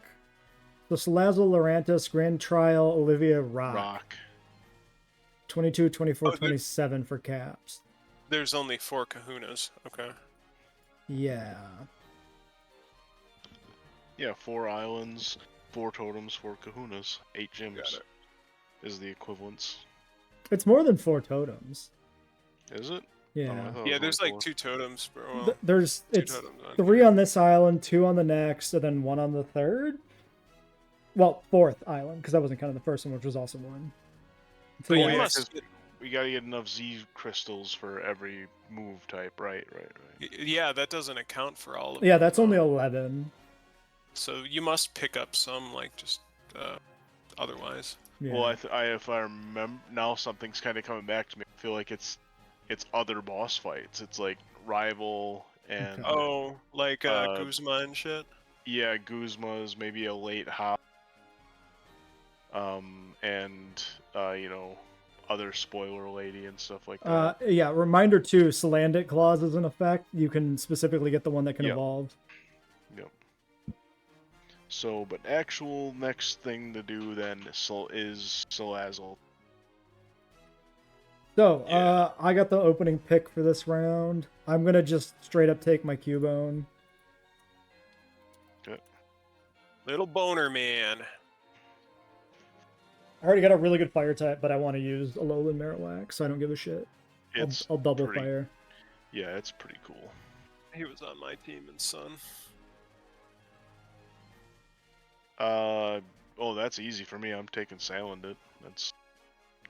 So Salazzle, Lurantis, Grand Trial, Olivia, Rock. 22, 24, 27 for caps. There's only 4 Kahunas. Okay. Yeah. Yeah, 4 islands, 4 totems, 4 kahunas, 8 gyms is the equivalence. It's more than 4 totems. Is it? Yeah. Oh, Yeah, there's like 4. 2 totems, bro. Well, There's 2 it's totems on 3 on this island, 2 on the next, and then 1 on the third. Well, 4th island, because that wasn't kind of the first one, which was also 1. So But yeah, you must... We gotta get enough Z crystals for every move type, right? Yeah, that doesn't account for all of yeah, them. that's only 11. So you must pick up some, like, just otherwise. Yeah. Well, if I remember now, something's kind of coming back to me. I feel like it's other boss fights. It's like rival and Okay. Oh, like Guzma and shit? yeah, Guzma's maybe a late hop. And you know, other spoiler lady and stuff like that. Yeah, reminder too, Salandit clause is in effect. You can specifically get the one that can Yep. evolve. Yep. So, but actual next thing to do then is Salazzle. So, Yeah. I got the opening pick for this round. I'm gonna just straight up take my Cubone. Okay. Little boner man. I already got a really good fire type, but I want to use Alolan Marowak, so I don't give a shit. I'll double pretty- fire. Yeah, it's pretty cool. He was on my team in Sun. Oh, that's easy for me. I'm taking Salandit. That's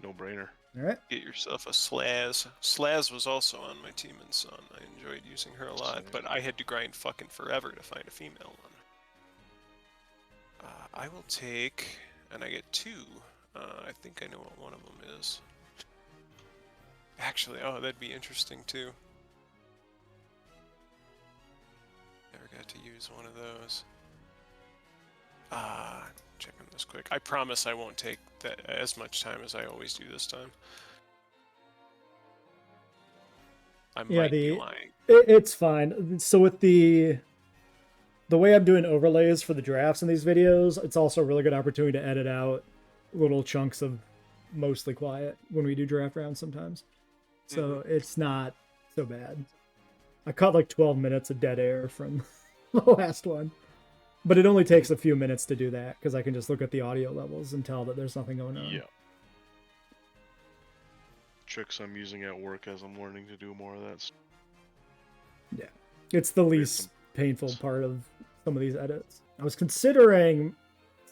no brainer. All right. Get yourself a Slaz. Slaz was also on my team in Sun. I enjoyed using her a lot, but I had to grind fucking forever to find a female one. I will take, and I get 2. I think I know what one of them is. Actually, oh, that'd be interesting too. Never got to use one of those. Checking this quick. I promise I won't take that as much time as I always do this time. I might be lying. It's fine. So with the way I'm doing overlays for the drafts in these videos, it's also a really good opportunity to edit out little chunks of mostly quiet when we do draft rounds sometimes. So it's not so bad. I cut like 12 minutes of dead air from the last one. But it only takes a few minutes to do that, because I can just look at the audio levels and tell that there's nothing going on. Yeah. Tricks I'm using at work as I'm learning to do more of that stuff. Yeah. It's the least painful part of some of these edits. I was considering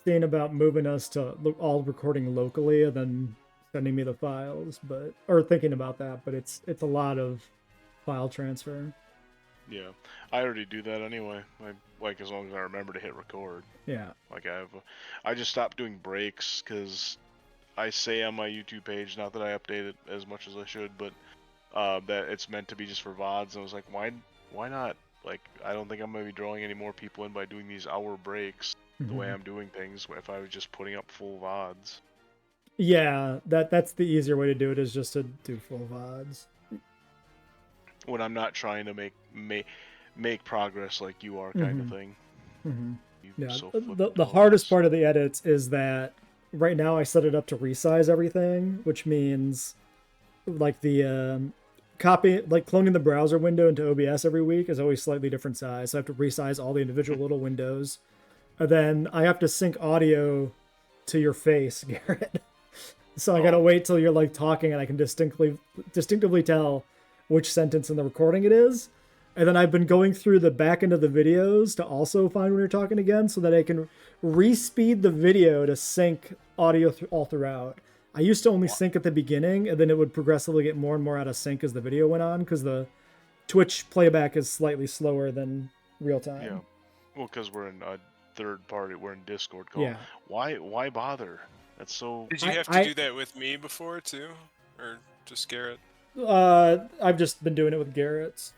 seeing about moving us to all recording locally and then sending me the files, or thinking about that, but it's a lot of file transfer. Yeah, I already do that anyway. Like as long as I remember to hit record. Yeah. Like I just stopped doing breaks because I say on my YouTube page, not that I update it as much as I should, but that it's meant to be just for VODs. And I was like, why not? Like, I don't think I'm gonna be drawing any more people in by doing these hour breaks. the way Mhm. I'm doing things if I was just putting up full VODs. Yeah, that's the easier way to do it, is just to do full VODs. When I'm not trying to make progress like you are, kind of Mhm. thing. Mhm. You Yeah, so the hardest part of the edits is that right now I set it up to resize everything, which means like the cloning the browser window into OBS every week is always slightly different size. So I have to resize all the individual little windows, and then I have to sync audio to your face, Garrett. So I gotta Oh. wait till you're like talking and I can distinctively tell which sentence in the recording it is. And then I've been going through the back end of the videos to also find when you're talking again, so that I can re-speed the video to sync audio all throughout. I used to only sync at the beginning, and then it would progressively get more and more out of sync as the video went on, because the Twitch playback is slightly slower than real time. Yeah. Well, because we're in a third party, we're in Discord call. Yeah. Why bother? That's so. Did you have to do that with me before too, or just Garrett? I've just been doing it with Garrett's.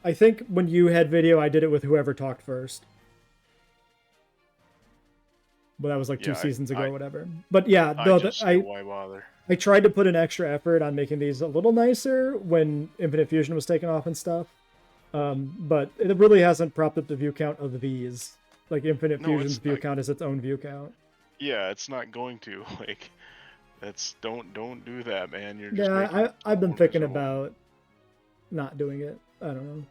I think when you had video, I did it with whoever talked first. But that was like 2 seasons ago, whatever. But yeah, Why bother? I tried to put an extra effort on making these a little nicer when Infinite Fusion was taken off and stuff. But it really hasn't propped up the view count of these. Like Infinite Fusion's view count is its own view count. Yeah, it's not going to. Like, that's don't do that, man. You're just I've been thinking about not doing it. I don't know.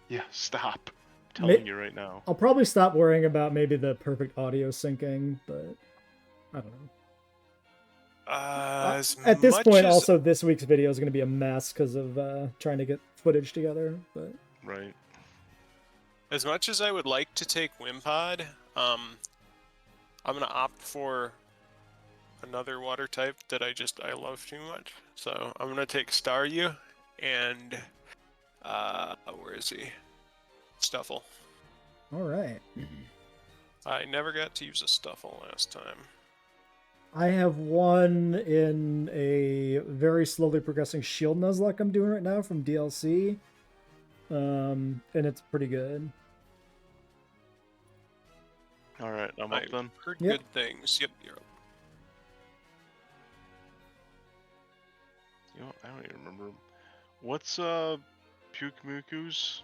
Yeah, stop. I'm telling you right now. I'll probably stop worrying about maybe the perfect audio syncing, but I don't know. At this point, also this week's video is going to be a mess because of trying to get footage together. But right. As much as I would like to take Wimpod, I'm going to opt for another water type that I love too much. So I'm going to take Staryu and where is he? Stuffle. All right. I never got to use a Stuffle last time. I have one in a very slowly progressing Shield Nuzlocke I'm doing right now from DLC. And it's pretty good. All right, I'm up then. Heard good things. Yep, you're up. You know, I don't even remember. What's Pukmuku's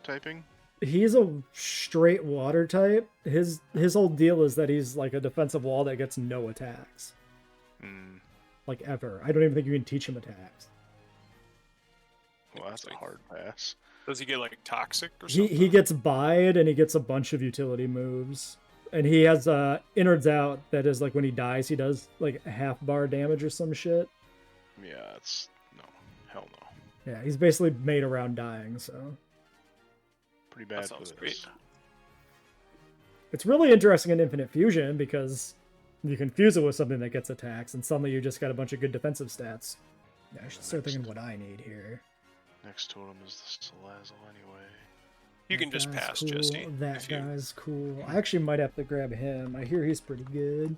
typing? He's a straight water type. His whole deal is that he's like a defensive wall that gets no attacks. Like ever. I don't even think you can teach him attacks. Well, that's a hard pass. Does he get like toxic or something? He gets bide and he gets a bunch of utility moves. And he has innards out that is like when he dies he does like half bar damage or some shit. Yeah, it's no. Hell no. Yeah, he's basically made around dying, so pretty bad for this. Great. It's really interesting in Infinite Fusion because you can fuse it with something that gets attacks and suddenly you just got a bunch of good defensive stats. Yeah, I should start thinking what I need here. Next totem is the Salazzle anyway. You can just pass, cool. Jesse. That guy's cool. I actually might have to grab him. I hear he's pretty good.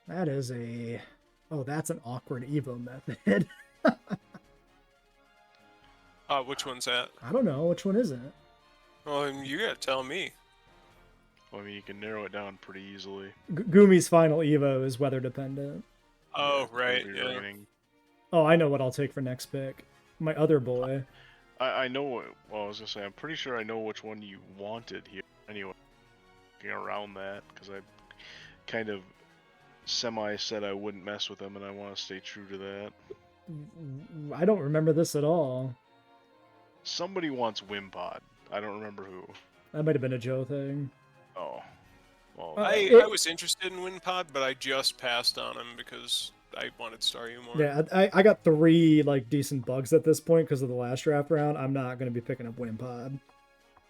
That is a... Oh, that's an awkward Evo method. Which one's that? I don't know. Which one is it? Well, you gotta tell me. Well, I mean, you can narrow it down pretty easily. Gumi's final Evo is weather dependent. Oh, right. Yeah. Oh, I know what I'll take for next pick. My other boy. I know what... Well, I was gonna say, I'm pretty sure I know which one you wanted here. Anyway, around that, because I kind of said I wouldn't mess with them, and I want to stay true to that. I don't remember this at all. Somebody wants Wimpod. I don't remember who. That might have been a Joe thing. Oh. Well, I was interested in Wimpod, but I just passed on him because I wanted Staryu more. Yeah, I got 3 like decent bugs at this point because of the last draft round. I'm not going to be picking up Wimpod.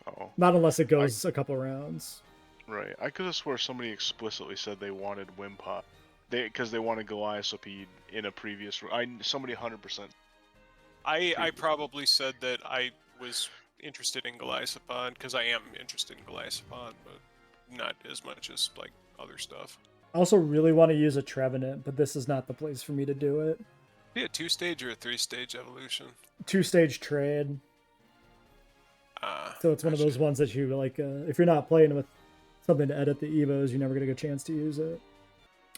Oh. Not unless it goes a couple rounds. Right. I could have swore somebody explicitly said they wanted Wimpod. Because they wanted Goliathopede in a previous... Somebody 100%. I probably said that I was interested in Goliathopod, because I am interested in Goliathopod, but not as much as, like, other stuff. I also really want to use a Trevenant, but this is not the place for me to do it. Be a 2-stage or a 3-stage evolution? 2-stage trade. So it's one of those gotcha. ones that you like. If you're not playing with something to edit the evos, you never get a chance to use it.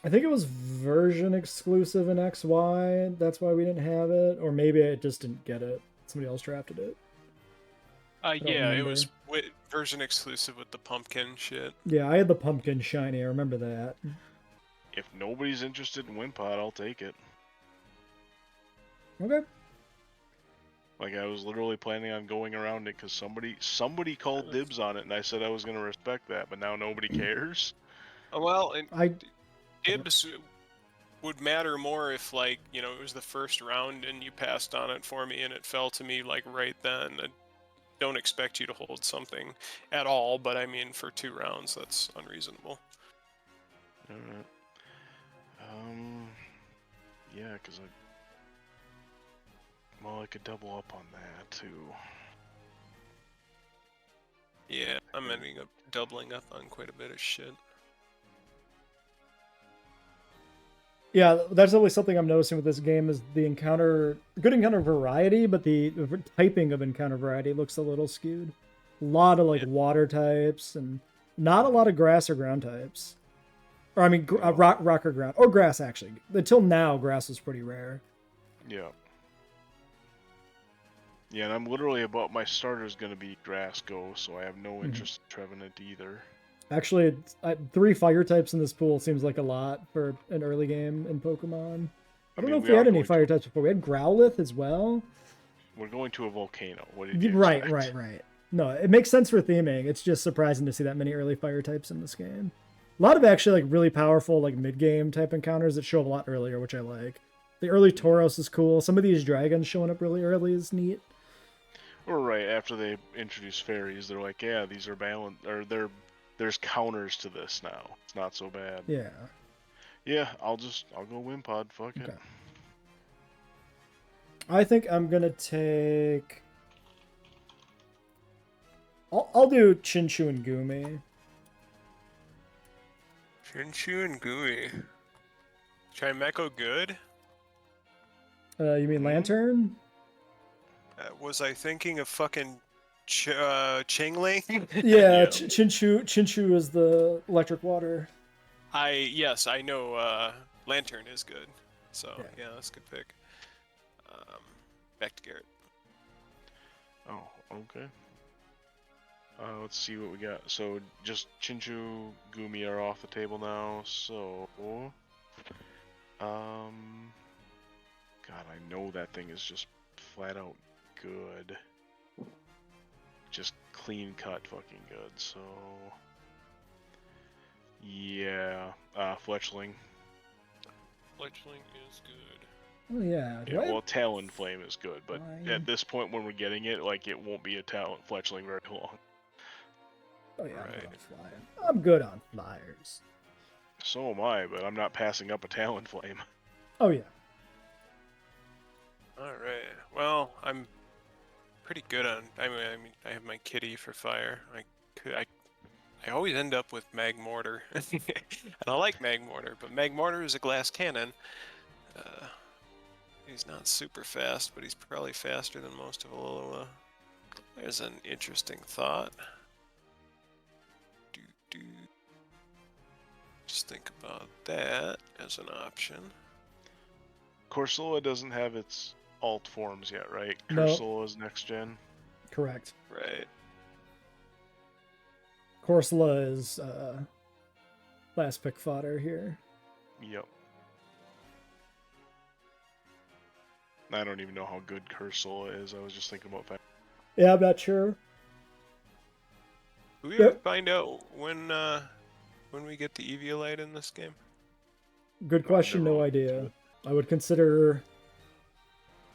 I think it was version exclusive in XY. That's why we didn't have it, or maybe I just didn't get it. Somebody else drafted it. don't Yeah, it remember. was version exclusive with the pumpkin shit. Yeah, I had the pumpkin shiny. I remember that. If nobody's interested in Wimpod, I'll take it. Okay. Like, I was literally planning on going around it because somebody called dibs on it, and I said I was going to respect that, but now nobody cares. Well, and I dibs would matter more if, like, you know, it was the first round and you passed on it for me and it fell to me, like, right then. I don't expect you to hold something at all, but I mean, for 2 rounds, that's unreasonable. Alright. Yeah, because I could double up on that, too. Yeah, I'm ending up doubling up on quite a bit of shit. Yeah, that's always something I'm noticing with this game is the good encounter variety, but the typing of encounter variety looks a little skewed. A lot of like water types and not a lot of grass or ground types. Or I mean, rock or ground or grass actually. Until now, grass was pretty rare. Yeah. Yeah, and I'm literally about my starter's going to be grass go, so I have no interest in Trevenant either. Actually, 3 fire types in this pool seems like a lot for an early game in Pokemon. I don't know if we had any fire types before. We had Growlithe as well. We're going to a volcano. What did you expect? Right. No, it makes sense for theming. It's just surprising to see that many early fire types in this game. A lot of actually like really powerful like mid-game type encounters that show up a lot earlier, which I like. The early Tauros is cool. Some of these dragons showing up really early is neat. Or right after they introduce fairies, they're like, yeah, these are balanced, or there's counters to this now. It's not so bad. Yeah. Yeah, I'll go Wimpod. Fuck it. I think I'm gonna take. I'll do Chinchu and Gumi. Chinchu and Gumi. Chimecho good? You mean Lantern? Was I thinking of fucking Chingling? Yeah, Chinchu is the electric water. Yes, I know Lantern is good. So, yeah, that's a good pick. Back to Garrett. Oh, okay. Let's see what we got. So, just Chinchu, Gumi are off the table now, so... God, I know that thing is just flat out good. Just clean cut fucking good, so... Yeah, Fletchling. Fletchling is good. Oh yeah. Yeah, well, Talonflame is good, but at this point when we're getting it, like, it won't be a Fletchling very long. Oh yeah, right. I'm good on flyers. So am I, but I'm not passing up a Talonflame. Oh yeah. Alright, well, I'm pretty good on... I mean, I have my kitty for fire. I always end up with Magmortar. And I like Magmortar, but Magmortar is a glass cannon. He's not super fast, but he's probably faster than most of Alola. There's an interesting thought. Just think about that as an option. Corsola doesn't have its alt forms yet, right? No. Cursola's next gen? Correct. Right. Corsola is last pick fodder here. Yep. I don't even know how good Cursola is. I was just thinking about that. Yeah, I'm not sure. Do we ever find out when we get the Eviolite in this game? Good question, no idea. I would consider...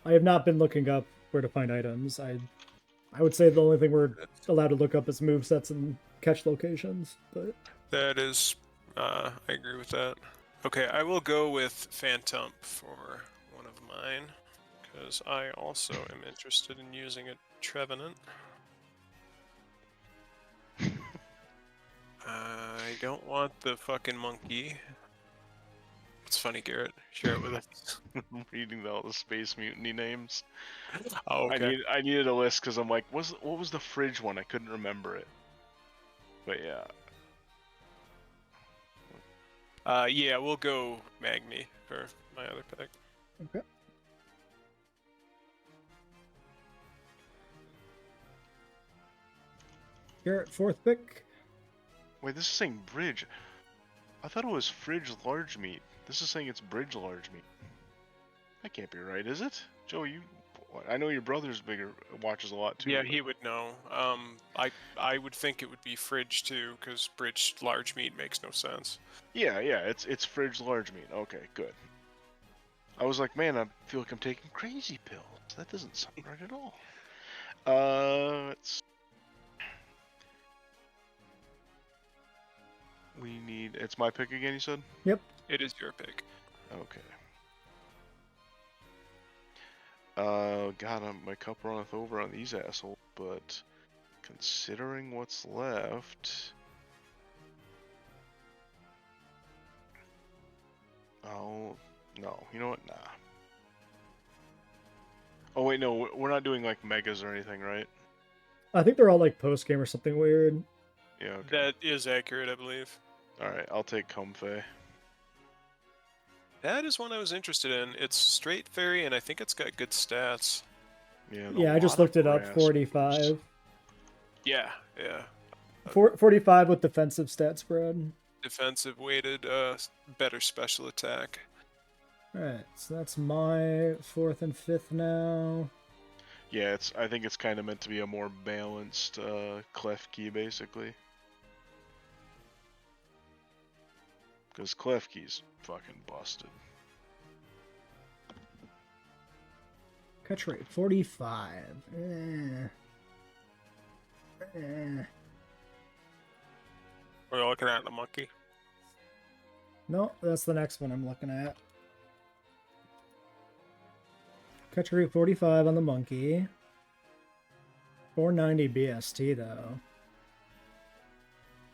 I have not been looking up where to find items. I would say the only thing we're allowed to look up is movesets and catch locations, but... That is... I agree with that. Okay, I will go with Phantump for one of mine, because I also am interested in using a Trevenant. I don't want the fucking monkey. It's funny, Garrett. Share it with us. I'm reading all the Space Mutiny names. Oh, okay. I needed a list because I'm like, what was the fridge one? I couldn't remember it. But yeah. Yeah, we'll go Magni for my other pick. Okay. Garrett, fourth pick. Wait, this is saying bridge. I thought it was fridge large meat. This is saying it's bridge large meat. That can't be right, is it? Joe, I know your brother's bigger, watches a lot too. Yeah, but- he would know. I would think it would be fridge too, because bridge large meat makes no sense. Yeah, it's fridge large meat. Okay, good. I was like, man, I feel like I'm taking crazy pills. That doesn't sound right at all. It's my pick again, you said? Yep. It is your pick. Okay. God, my cup runneth over on these assholes, but considering what's left... Oh, no. You know what? Nah. Oh, wait, no. We're not doing, like, megas or anything, right? I think they're all like post game or something weird. Yeah, okay. That is accurate, I believe. Alright, I'll take Comfey. That is one I was interested in. It's straight fairy, and I think it's got good stats. Yeah, Yeah, I just looked it up. 45. Yeah. 45 with defensive stat spread. Defensive weighted, better special attack. Alright, so that's my fourth and fifth now. Yeah, I think it's kind of meant to be a more balanced Klefki, basically. Because Klefki's fucking busted. Catch rate 45. We're looking at the monkey. No, that's the next one I'm looking at. Catch rate 45 on the monkey. 490 BST though.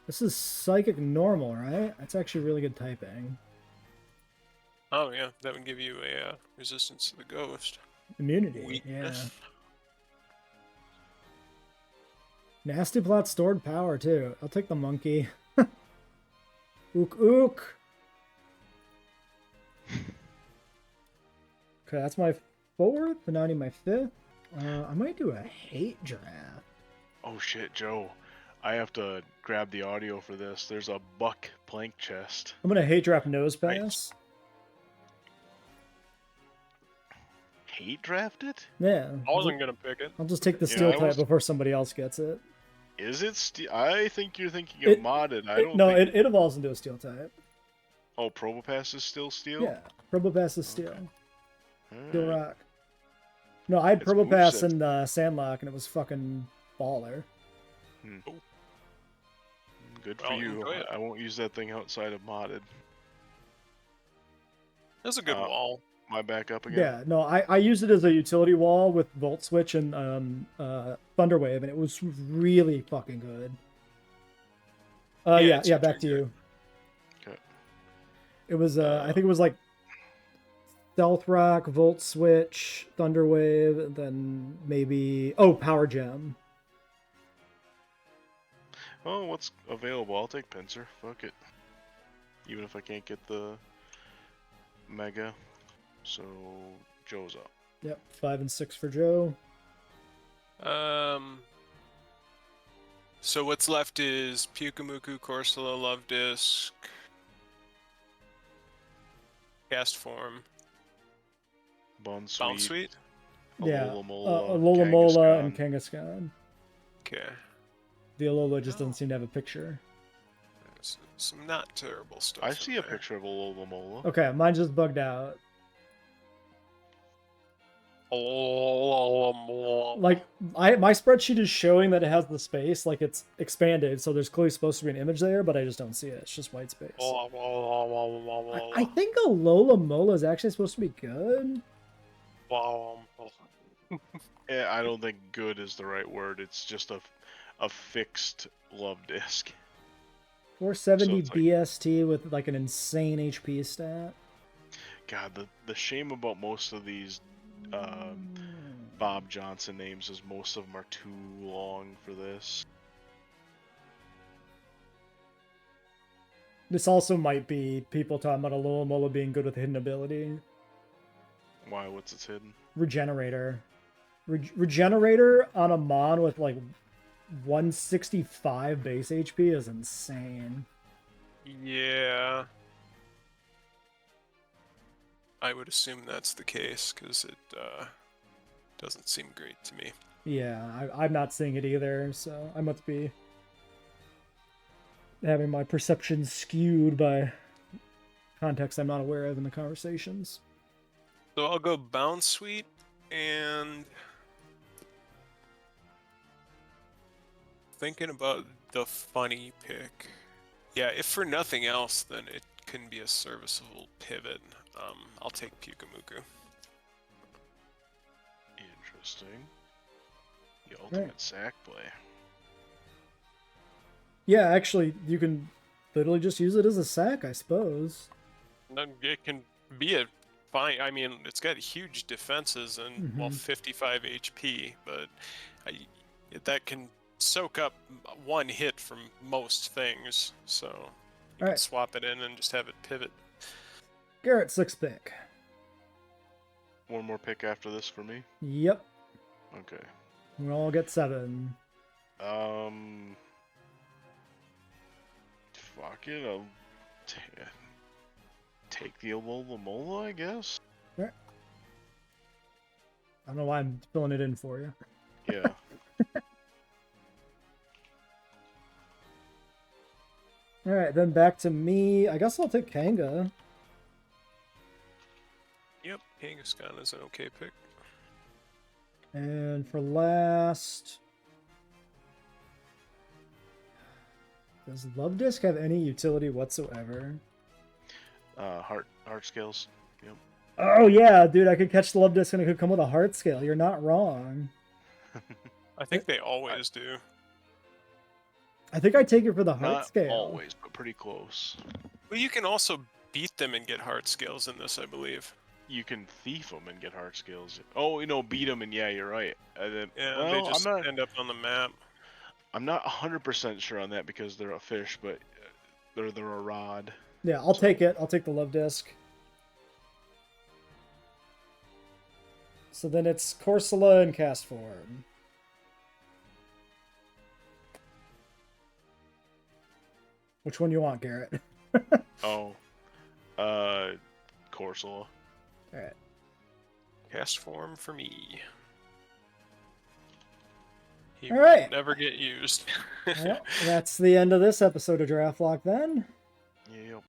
This is psychic normal, right? That's actually really good typing. Oh yeah, that would give you a resistance to the ghost. Immunity, Weakness. yeah. Nasty plot stored power too. I'll take the monkey. Ook ook. Okay, that's my fourth, and now I need my fifth. I might do a hate draft. Oh shit, Joe. I have to grab the audio for this. There's a buck plank chest. I'm gonna hate draft nose pass. Hate draft it? Yeah. I wasn't gonna pick it. I'll just take the Yeah, steel I type was- before somebody else gets it. Is it I think you're thinking of modded. I don't No, think... it evolves into a steel type. Oh, Probopass is still steel? Yeah. Probopass is steel. Steel Alright. rock. No, I had Its Probopass moveset- in Sandlock and it was fucking baller. Good for Well, you. enjoy it. I won't use that thing outside of modded. That's a good Uh, wall. My back up again? Yeah, no, I used it as a utility wall with Volt Switch and Thunderwave, and it was really fucking good. Yeah, it's back to good. you. Okay. It was, I think it was like Stealth Rock, Volt Switch, Thunderwave, and then maybe, Power Gem. Oh, what's available? I'll take Pincer. Fuck it. Even if I can't get the Mega. So, Joe's up. Yep, 5 and 6 for Joe. So what's left is Pyukumuku, Corsola, Love Disc, Cast Form, Bound Sweet. Bound Suite. Yeah, Alola Alola Mola and Kangaskhan. Kangaskhan. Okay. The Alola just Oh. doesn't seem to have a picture. Some not terrible stuff. I in see a there. picture of Alola Mola. Okay, mine just bugged out. Like my spreadsheet is showing that it has the space, like it's expanded, so there's clearly supposed to be an image there, but I just don't see it. It's just white space. I think Alola Mola is actually supposed to be good. Yeah, I don't think good is the right word. It's just a fixed love disc. 470 So it's like- BST with like an insane HP stat. God, the shame about most of these Bob Johnson names is most of them are too long for this. This also might be people talking about Alomola being good with hidden ability. Why? What's its hidden? Regenerator. Regenerator on a Mon with like 165 base HP is insane. Yeah. I would assume that's the case, because it doesn't seem great to me. Yeah, I'm not seeing it either, so I must be having my perception skewed by context I'm not aware of in the conversations. So I'll go Bound Suite, and thinking about the funny pick. Yeah, if for nothing else, then it can be a serviceable pivot. I'll take Pyukamuku. Interesting. The ultimate sack play. Yeah, actually, you can literally just use it as a sack, I suppose. It can be a fine. I mean, it's got huge defenses and well, 55 HP, but that can soak up one hit from most things. So you can swap it in and just have it pivot. Garrett, 6th pick. One more pick after this for me? Yep. Okay. We all get 7. Fuck it, I'll take the Alomola, I guess? Alright. I don't know why I'm filling it in for you. Yeah. Alright, then back to me. I guess I'll take Kanga. Yep, Kangaskhan is an okay pick. And for last... Does Love Disc have any utility whatsoever? Heart scales. Yep. Oh yeah, dude, I could catch the Love Disc and it could come with a heart scale. You're not wrong. I think they always do. I think I take it for the heart Not scale. always, but pretty close. Well, you can also beat them and get heart scales in this, I believe. You can thief them and get heart scales. Oh, beat them, and yeah, you're right. Yeah, well, they just end up on the map. I'm not 100% sure on that because they're a fish, but they're a rod. Yeah, I'll take it. I'll take the Love Disc. So then it's Corsola in cast form. Which one you want, Garrett? Oh, Corsola. Alright. Cast form for me. He All right. will never get used. Well, that's the end of this episode of Draftlocke then. Yep.